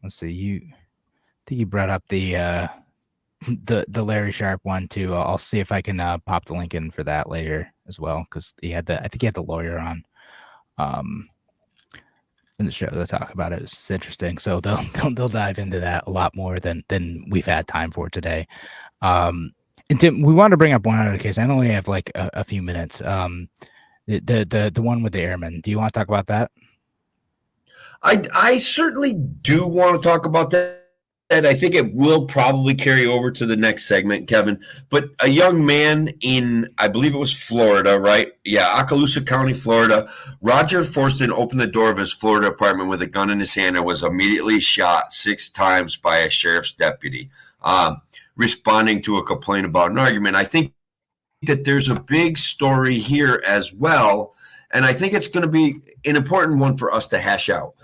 let's see. I think you brought up the Larry Sharp one too. I'll see if I can pop the link in for that later as well, because I think he had the lawyer on in the show to talk about it. It's interesting. So they'll dive into that a lot more than we've had time for today. And Tim, we want to bring up one other case. I only have like a few minutes. The one with the airmen. Do you want to talk about that? I certainly do want to talk about that. And I think it will probably carry over to the next segment, Kevin. But a young man in, I believe it was Florida, right? Yeah, Okaloosa County, Florida. Roger Forston opened the door of his Florida apartment with a gun in his hand and was immediately shot 6 times by a sheriff's deputy, responding to a complaint about an argument. I think that there's a big story here as well. And I think it's going to be an important one for us to hash out.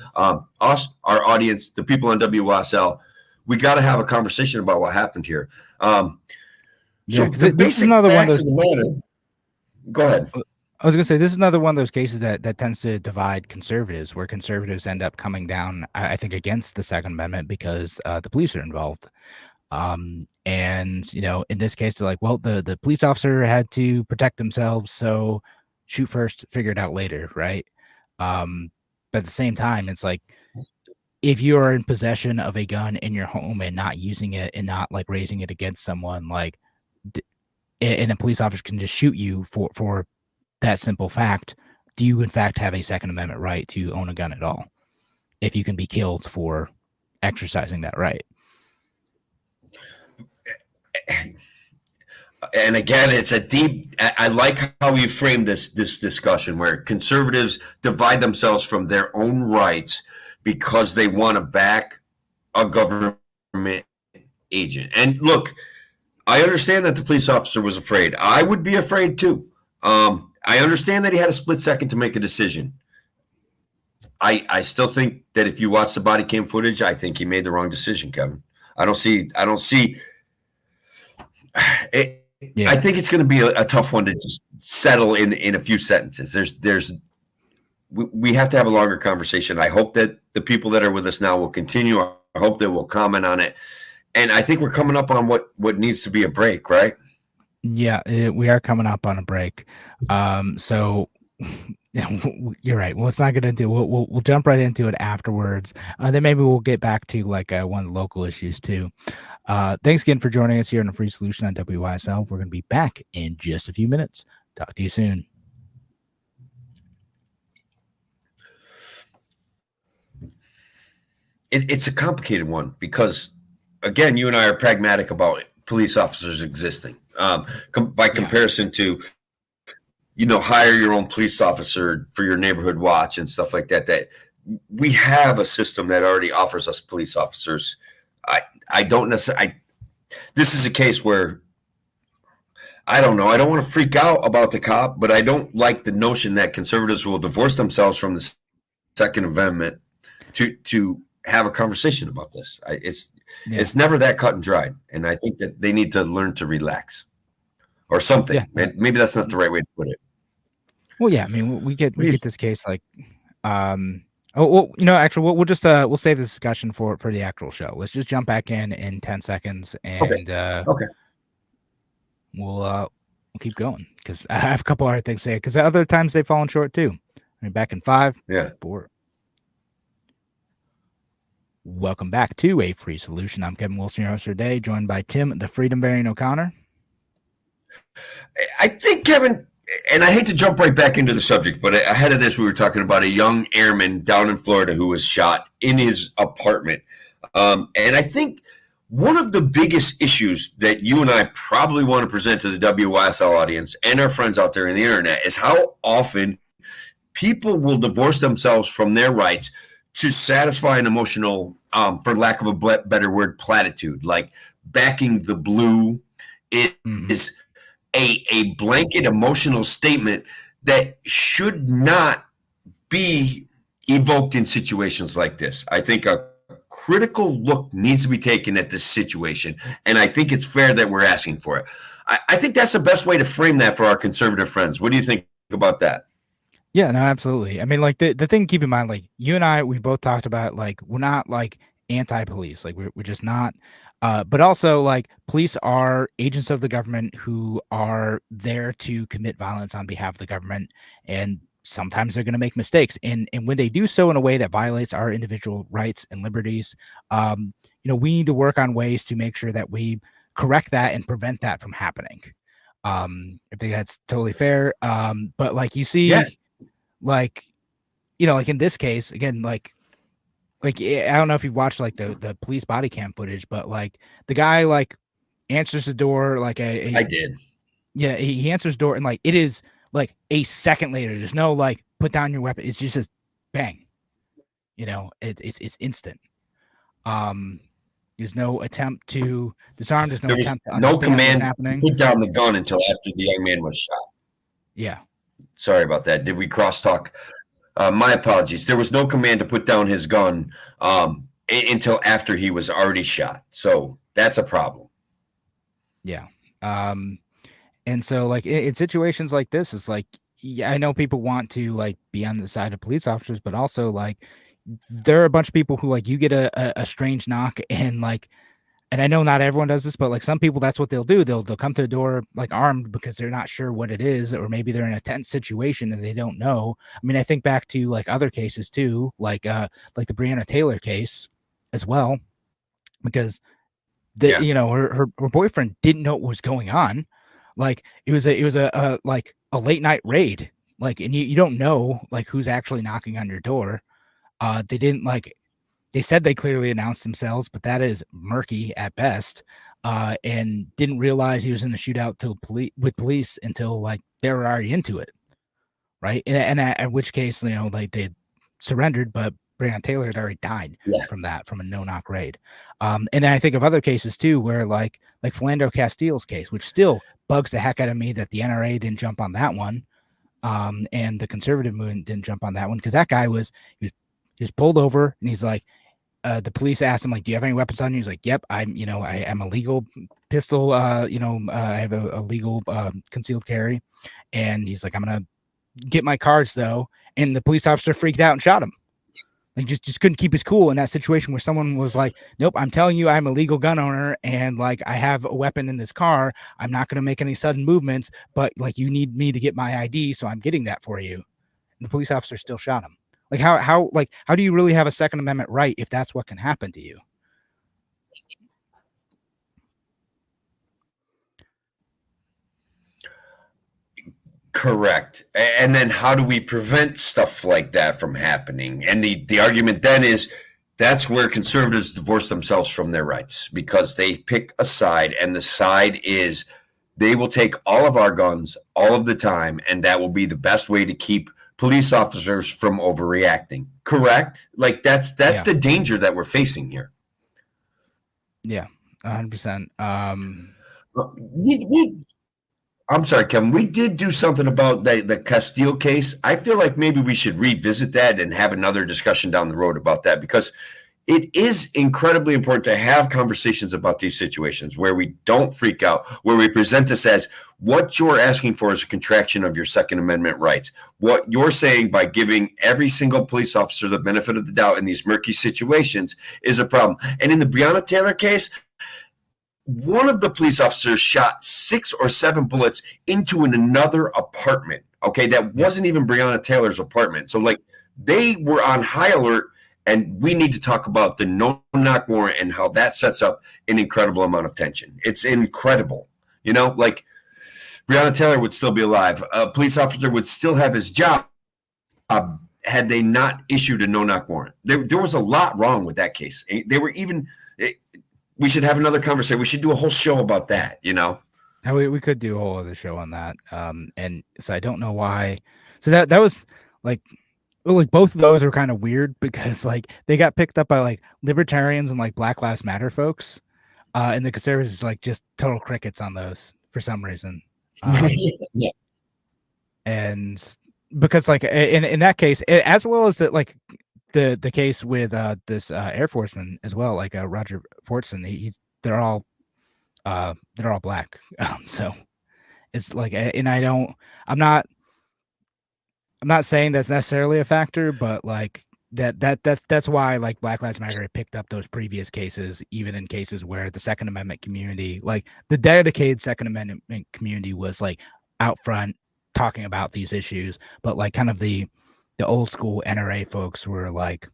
Us, our audience, the people on WSL, we got to have a conversation about what happened here. So this is another one of those. Go ahead. I was going to say, this is another one of those cases that tends to divide conservatives, where conservatives end up coming down, I think, against the Second Amendment because the police are involved. And, in this case, they're like, well, the police officer had to protect themselves, so shoot first, figure it out later, right? But at the same time, it's like, if you are in possession of a gun in your home and not using it and not like raising it against someone, like, and a police officer can just shoot you for that simple fact, do you in fact have a Second Amendment right to own a gun at all? If you can be killed for exercising that right. And again, it's a deep, I like how you framed this discussion where conservatives divide themselves from their own rights because they want to back a government agent. And look, I understand that the police officer was afraid. I would be afraid too. I understand that he had a split second to make a decision. I still think that if you watch the body cam footage, I think he made the wrong decision, Kevin. I don't see it. Yeah. I think it's going to be a tough one to just settle in a few sentences. We have to have a longer conversation. I hope that the people that are with us now will continue. I hope that we'll comment on it. And I think we're coming up on what needs to be a break, right? Yeah, we are coming up on a break. So you're right. Well, it's not going to do. We'll jump right into it afterwards. Then maybe we'll get back to like one of the local issues too. Thanks again for joining us here on the Free Solution on WYSL. We're going to be back in just a few minutes. Talk to you soon. It's a complicated one because, again, you and I are pragmatic about police officers existing. By comparison to, hire your own police officer for your neighborhood watch and stuff like that, that we have a system that already offers us police officers. I don't necessarily, this is a case where I don't know. I don't want to freak out about the cop, but I don't like the notion that conservatives will divorce themselves from the Second Amendment to have a conversation about this. It's never that cut and dried, and I think that they need to learn to relax, or something. Yeah. Maybe that's not the right way to put it. Well, yeah, I mean, we get this case like, actually, we'll just we'll save the discussion for the actual show. Let's just jump back in 10 seconds, and okay. We'll keep going because I have a couple other things to say. Because other times they've fallen short too. I mean, back in 5, 4. Welcome back to A Free Solution. I'm Kevin Wilson, your host today, joined by Tim, the Freedom Bearing O'Connor. I think, Kevin, and I hate to jump right back into the subject, but ahead of this, we were talking about a young airman down in Florida who was shot in his apartment. And I think one of the biggest issues that you and I probably want to present to the WYSL audience and our friends out there in the internet is how often people will divorce themselves from their rights to satisfy an emotional, for lack of a better word, platitude. Like backing the blue is a blanket emotional statement that should not be evoked in situations like this. I think a critical look needs to be taken at this situation, and I think it's fair that we're asking for it. I think that's the best way to frame that for our conservative friends. What do you think about that? Yeah, no, absolutely. I mean, like the thing, keep in mind, like you and I, we both talked about, like, we're not like anti-police, like we're just not. But also, like, police are agents of the government who are there to commit violence on behalf of the government, and sometimes they're going to make mistakes, and when they do so in a way that violates our individual rights and liberties, we need to work on ways to make sure that we correct that and prevent that from happening. I think that's totally fair. But like you see, like in this case, again, like I don't know if you've watched like the police body cam footage, but like the guy like answers the door like I did. Yeah, he answers the door, and like it is like a second later. There's no like put down your weapon. It's just bang. It's instant. There's no attempt to disarm. There's no attempt to understand command what's happening. To put down the gun until after the young man was shot. Yeah. Sorry about that. Did we crosstalk? My apologies. There was no command to put down his gun until after he was already shot. So that's a problem. Yeah. And so like in situations like this, it's like, yeah, I know people want to like be on the side of police officers, but also like there are a bunch of people who like you get a strange knock and like, and I know not everyone does this, but like some people, that's what they'll do. They'll come to the door like armed because they're not sure what it is, or maybe they're in a tense situation and they don't know. I mean, I think back to like other cases too, like the Breonna Taylor case as well, because her boyfriend didn't know what was going on. Like it was a like a late night raid, like, and you don't know like who's actually knocking on your door. They didn't like. They said they clearly announced themselves, but that is murky at best. And didn't realize he was in the shootout with police until like they were already into it, right? And at which case, like they surrendered, but Breonna Taylor had already died from a no-knock raid. And then I think of other cases too, where like Philando Castile's case, which still bugs the heck out of me that the NRA didn't jump on that one, and the conservative movement didn't jump on that one, because that guy was pulled over and he's like. The police asked him, like, do you have any weapons on you? He's like, yep, I'm a legal pistol. I have a legal concealed carry. And he's like, I'm going to get my cards though. And the police officer freaked out and shot him. Like just couldn't keep his cool in that situation where someone was like, nope, I'm telling you, I'm a legal gun owner. And like, I have a weapon in this car. I'm not going to make any sudden movements, but like, you need me to get my ID. So I'm getting that for you. And the police officer still shot him. Like how do you really have a Second Amendment right if that's what can happen to you? Correct. And then how do we prevent stuff like that from happening? And the argument then is that's where conservatives divorce themselves from their rights, because they pick a side, and the side is they will take all of our guns all of the time, and that will be the best way to keep police officers from overreacting. Correct? Like that's the danger that we're facing here. Yeah, 100%. I'm sorry, Kevin. We did do something about the Castile case. I feel like maybe we should revisit that and have another discussion down the road about that, because it is incredibly important to have conversations about these situations where we don't freak out, where we present this as what you're asking for is a contraction of your Second Amendment rights. What you're saying by giving every single police officer the benefit of the doubt in these murky situations is a problem. And in the Breonna Taylor case, one of the police officers shot 6 or 7 bullets into another apartment. Okay, that wasn't even Breonna Taylor's apartment. So, like, they were on high alert, and we need to talk about the no-knock warrant and how that sets up an incredible amount of tension. It's incredible. You know, like, Breonna Taylor would still be alive. A police officer would still have his job had they not issued a no-knock warrant. There was a lot wrong with that case. They were even... We should have another conversation. We should do a whole show about that, you know? We could do a whole other show on that. And so I don't know why. So that was like both of those are kind of weird, because like they got picked up by like libertarians and like Black Lives Matter folks. And the conservatives like just total crickets on those for some reason. Yeah. And because like in that case, as well as that, like the case with this Air Forceman as well, like Roger Fortson, they're all black. So it's like, and I'm not saying that's necessarily a factor, but like that's why like Black Lives Matter picked up those previous cases, even in cases where the Second Amendment community, like the dedicated Second Amendment community, was like out front talking about these issues, but like kind of the old school NRA folks were like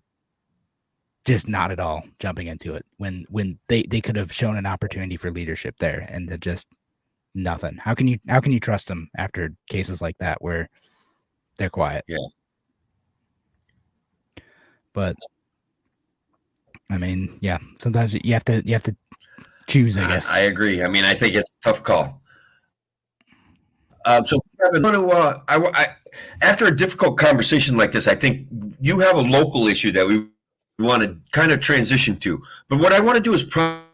just not at all jumping into it when they could have shown an opportunity for leadership there, and they're just nothing. How can you trust them after cases like that where they're quiet? Yeah. But I mean, yeah, sometimes you have to choose, I guess. I agree. I mean, I think it's a tough call. So Kevin, after a difficult conversation like this, I think you have a local issue that we want to kind of transition to. But what I want to do is promise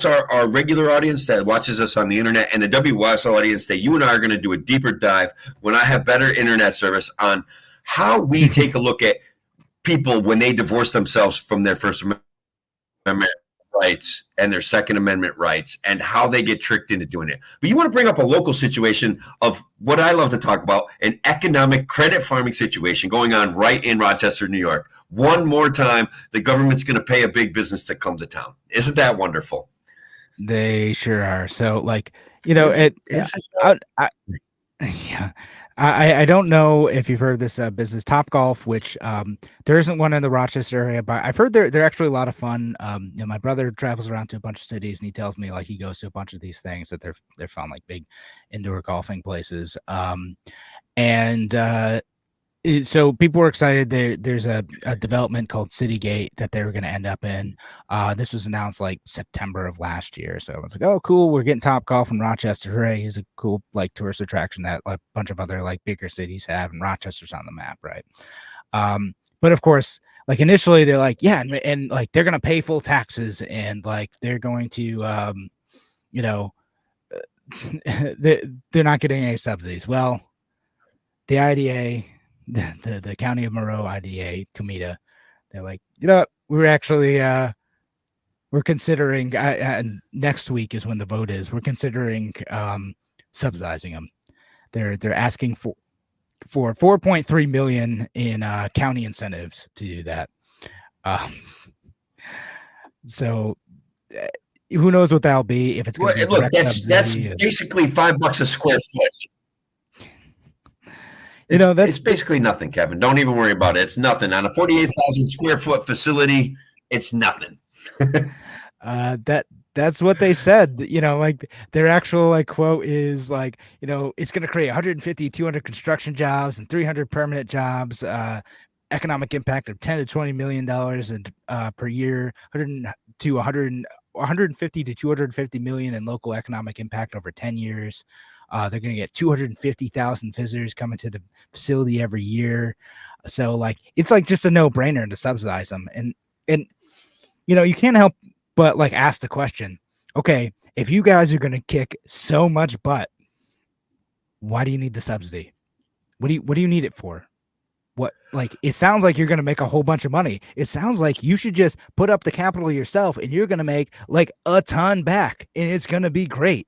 our regular audience that watches us on the internet and the WYSL audience that you and I are going to do a deeper dive when I have better internet service on how we take a look at people when they divorce themselves from their First Amendment rights and their Second Amendment rights, and how they get tricked into doing it. But you want to bring up a local situation of what I love to talk about, an economic credit farming situation going on right in Rochester, New York. One more time, the government's going to pay a big business to come to town. Isn't that wonderful? They sure are. So, like, you know, I don't know if you've heard of this business, Topgolf, which there isn't one in the Rochester area, but I've heard they're actually a lot of fun. You know, my brother travels around to a bunch of cities, and he tells me like he goes to a bunch of these things that they're fun, like big indoor golfing places. So people were excited. There's a development called Citygate that they were going to end up in. This was announced like September of last year. So it's like, oh, cool. We're getting Topgolf in Rochester. Hooray. Here's a cool like tourist attraction that a bunch of other like bigger cities have, and Rochester's on the map, right? But of course, like initially they're like, yeah, and like they're going to pay full taxes, and like they're going to, you know, they're not getting any subsidies. Well, the IDA, the County of Moreau IDA, Comida, they're like, you know, we're actually we're considering next week is when the vote is. We're considering subsidizing them. They're asking for 4.3 million in county incentives to do that. So who knows what that'll be, if it's going to be look, that's basically $5 a square foot. You know, it's basically nothing, Kevin. Don't even worry about it. It's nothing on a 48,000 square foot facility. It's nothing. That's what they said. Like their actual like quote is like, it's going to create 150, 200 construction jobs and 300 permanent jobs. Economic impact of 10 to 20 million dollars per year, 100 to 100, 150 to 250 million in local economic impact over 10 years. They're going to get 250,000 visitors coming to the facility every year. So like it's like just a no-brainer to subsidize them. And you can't help but like ask the question, okay, if you guys are going to kick so much butt, why do you need the subsidy? What do you need it for? What, like, it sounds like you're going to make a whole bunch of money. It sounds like you should just put up the capital yourself and you're going to make like a ton back and it's going to be great.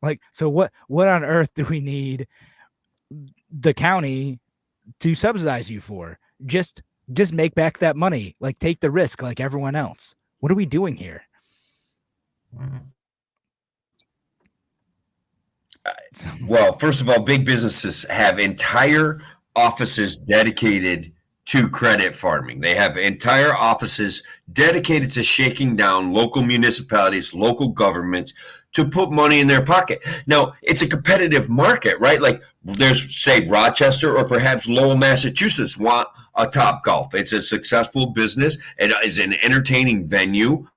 Like, so what on earth do we need the county to subsidize you for? Just make back that money. Like, take the risk like everyone else. What are we doing here? Well, first of all, big businesses have entire offices dedicated to credit farming. They have entire offices dedicated to shaking down local municipalities, local governments to put money in their pocket. Now, it's a competitive market, right? Like there's, say, Rochester or perhaps Lowell, Massachusetts want a Top Golf. It's a successful business. It is an entertaining venue.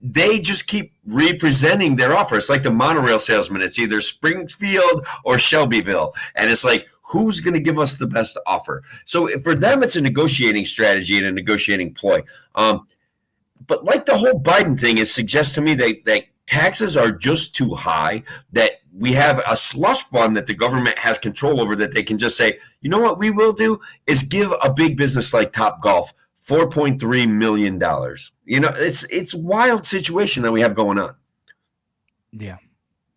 They just keep representing their offer. It's like the monorail salesman. It's either Springfield or Shelbyville. And it's like, who's going to give us the best offer? So for them, it's a negotiating strategy and a negotiating ploy. But like the whole Biden thing, it suggests to me that taxes are just too high, that we have a slush fund that the government has control over, that they can just say, you know what we will do is give a big business like Top Golf $4.3 million. It's a wild situation that we have going on. Yeah.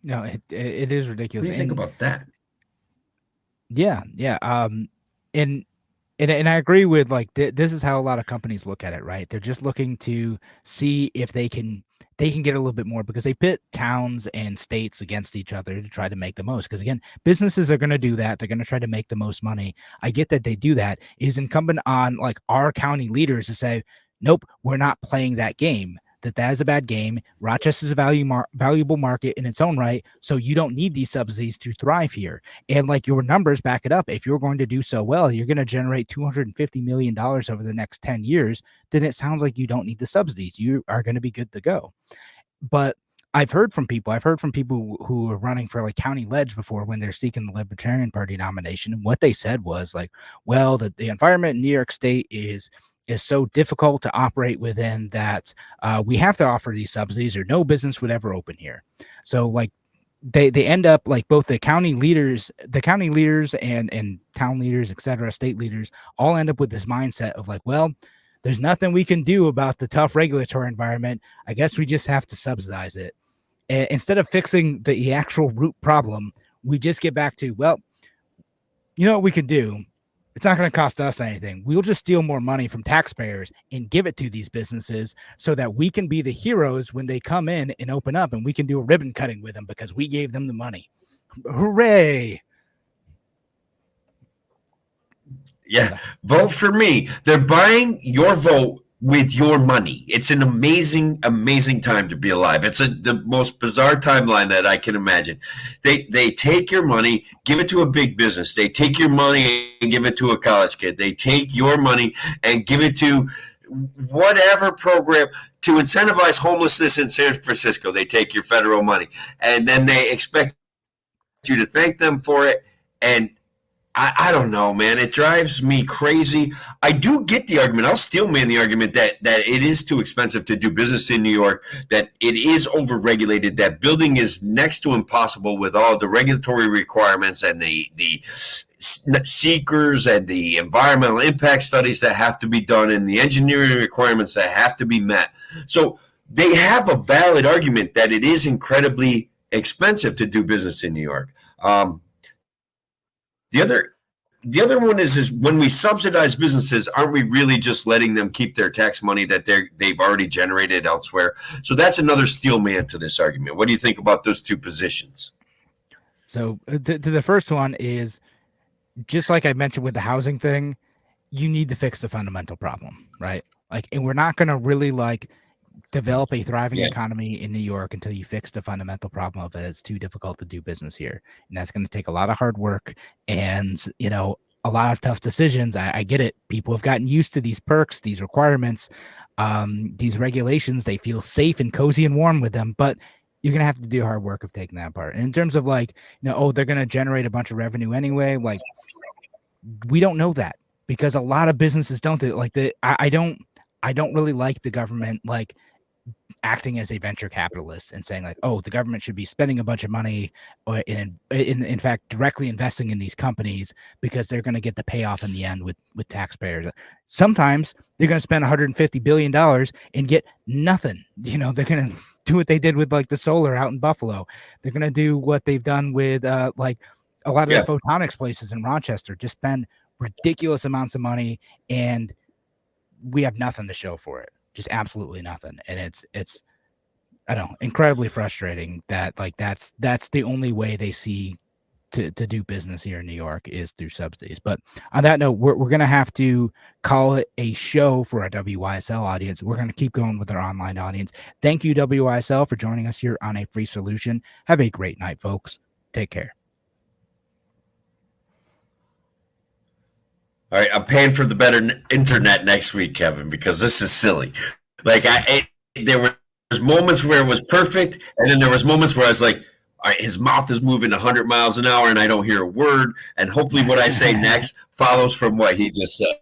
No, it is ridiculous. What do you think about that? Yeah. And I agree with like this is how a lot of companies look at it, right? They're just looking to see if they can get a little bit more, because they pit towns and states against each other to try to make the most. Because again, businesses are going to do that. They're going to try to make the most money. I get that they do that. It is incumbent on like our county leaders to say, nope, we're not playing that game. That is a bad game. Rochester's a valuable market in its own right, so you don't need these subsidies to thrive here. And like your numbers back it up. If you're going to do so well, you're going to generate $250 million over the next 10 years, then it sounds like you don't need the subsidies. You are going to be good to go. But I've heard from people who are running for like county ledge before when they're seeking the Libertarian Party nomination. And what they said was like, well, the environment in New York State is so difficult to operate within that we have to offer these subsidies or no business would ever open here. So like they end up like both the county leaders and town leaders, etc., state leaders all end up with this mindset of like, well, there's nothing we can do about the tough regulatory environment. I guess we just have to subsidize it. And instead of fixing the actual root problem, we just get back to, well, you know what we can do? It's not going to cost us anything. We'll just steal more money from taxpayers and give it to these businesses so that we can be the heroes when they come in and open up, and we can do a ribbon cutting with them because we gave them the money. Hooray. Yeah. Vote for me. They're buying your vote with your money. It's an amazing, amazing time to be alive. It's the most bizarre timeline that I can imagine. They take your money, give it to a big business. They take your money and give it to a college kid. They take your money and give it to whatever program to incentivize homelessness in San Francisco. They take your federal money and then they expect you to thank them for it. And I don't know, man. It drives me crazy. I do get the argument. I'll steel man the argument that it is too expensive to do business in New York, that it is overregulated, that building is next to impossible with all the regulatory requirements and the seekers and the environmental impact studies that have to be done and the engineering requirements that have to be met. So they have a valid argument that it is incredibly expensive to do business in New York. The other one is when we subsidize businesses, aren't we really just letting them keep their tax money that they've already generated elsewhere? So that's another steel man to this argument. What do you think about those two positions? So to the first one is, just like I mentioned with the housing thing, you need to fix the fundamental problem, right? Like, and we're not going to really like develop a thriving Yeah. economy in New York until you fix the fundamental problem of it. It's too difficult to do business here. And that's going to take a lot of hard work and, a lot of tough decisions. I get it. People have gotten used to these perks, these requirements, these regulations. They feel safe and cozy and warm with them, but you're going to have to do hard work of taking that part. And in terms of they're going to generate a bunch of revenue anyway. Like, we don't know that because a lot of businesses don't do it. I don't really like the government, acting as a venture capitalist and saying the government should be spending a bunch of money or in fact directly investing in these companies because they're going to get the payoff in the end with taxpayers. Sometimes they're going to spend $150 billion and get nothing. They're going to do what they did with the solar out in Buffalo. They're going to do what they've done with a lot of the photonics places in Rochester, just spend ridiculous amounts of money and we have nothing to show for it. Just absolutely nothing. And it's I don't know, incredibly frustrating that that's the only way they see to do business here in New York is through subsidies. But on that note, we're gonna have to call it a show for our WYSL audience. We're gonna keep going with our online audience. Thank you, WYSL, for joining us here on A Free Solution. Have a great night, folks. Take care. All right, I'm paying for the better internet next week, Kevin, because this is silly. There was moments where it was perfect, and then there was moments where I was like, all right, his mouth is moving 100 miles an hour, and I don't hear a word. And hopefully what I say next follows from what he just said.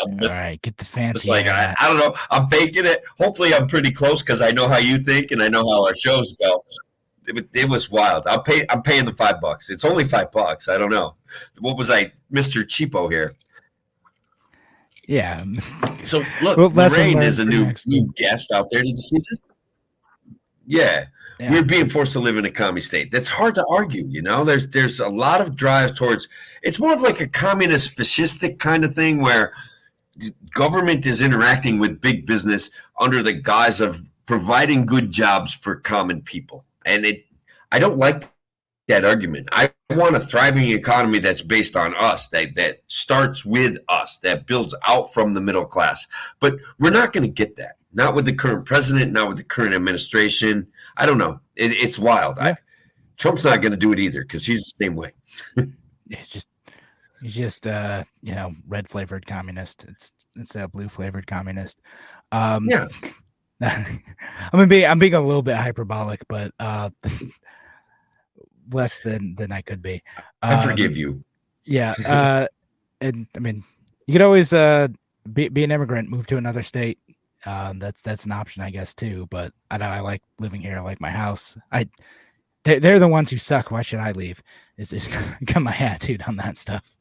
All right, get the fancy. It's I don't know. I'm baking it. Hopefully I'm pretty close because I know how you think, and I know how our shows go. It was wild. I'm paying the $5. It's only $5. I don't know. What was I, Mr. Cheapo here? Yeah. So look, Lorraine is a new guest out there. Did you see this? Yeah. We're being forced to live in a commie state. That's hard to argue. There's a lot of drives towards. It's more of like a communist, fascistic kind of thing where government is interacting with big business under the guise of providing good jobs for common people. And I don't like that argument. I want a thriving economy that's based on us, that starts with us, that builds out from the middle class. But we're not going to get that. Not with the current president, not with the current administration. I don't know. It's wild. Yeah. Trump's not going to do it either because he's the same way. He's just red flavored communist. It's a blue flavored communist. Yeah. I'm being a little bit hyperbolic, but less than I could be. I forgive you. Yeah. And I mean, you could always be an immigrant, move to another state. That's an option, I guess, too. But I know I like living here. I like my house. They're the ones who suck. Why should I leave? Is kind of my attitude on that stuff.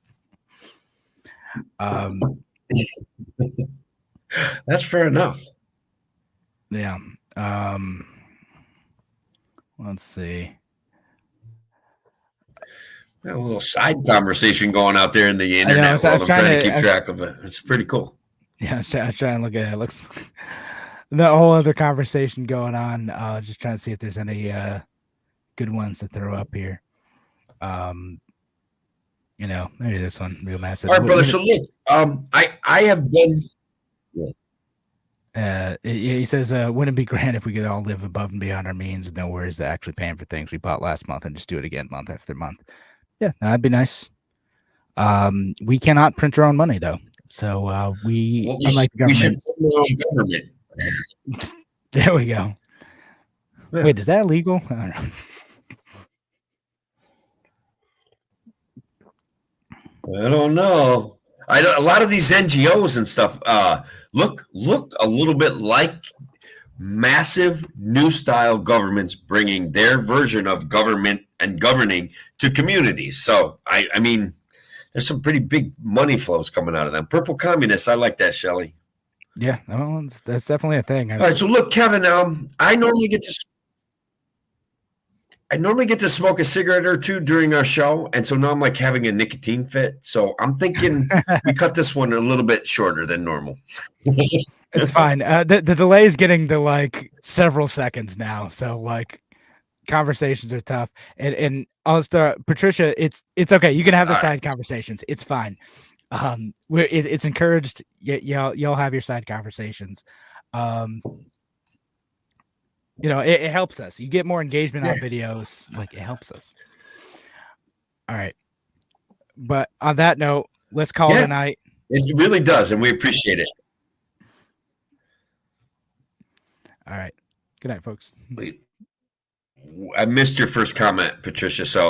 That's fair enough. Yeah. Let's see. Got a little side conversation going out there in the internet world. I'm trying to keep track of it. It's pretty cool. Yeah, I'm trying to look at it. It looks the whole other conversation going on. Just trying to see if there's any good ones to throw up here. Maybe this one, real massive. All right, brother. So look, I have been. He says, wouldn't it be grand if we could all live above and beyond our means with no worries to actually paying for things we bought last month and just do it again month after month? Yeah, that'd be nice. We cannot print our own money though, so unlike the government, we should form our own government. There we go. Yeah. Wait, is that legal? I don't know. I don't know. A lot of these NGOs and stuff look a little bit like massive new style governments bringing their version of government and governing to communities. So I mean, there's some pretty big money flows coming out of them. Purple communists, I like that, Shelley. Yeah, well, that's definitely a thing. All right, so look, Kevin, I normally get to smoke a cigarette or two during our show, and so now I'm like having a nicotine fit. So I'm thinking we cut this one a little bit shorter than normal. It's fine. The delay is getting to several seconds now, so conversations are tough. And I'll start, Patricia. It's okay. You can have the side conversations. It's fine. It's encouraged. Y'all have your side conversations. it helps us. You get more engagement on Yeah. videos. Like, it helps us. All right. But on that note, let's call it a night. It really does, and we appreciate it. All right. Good night, folks. I missed your first comment, Patricia, so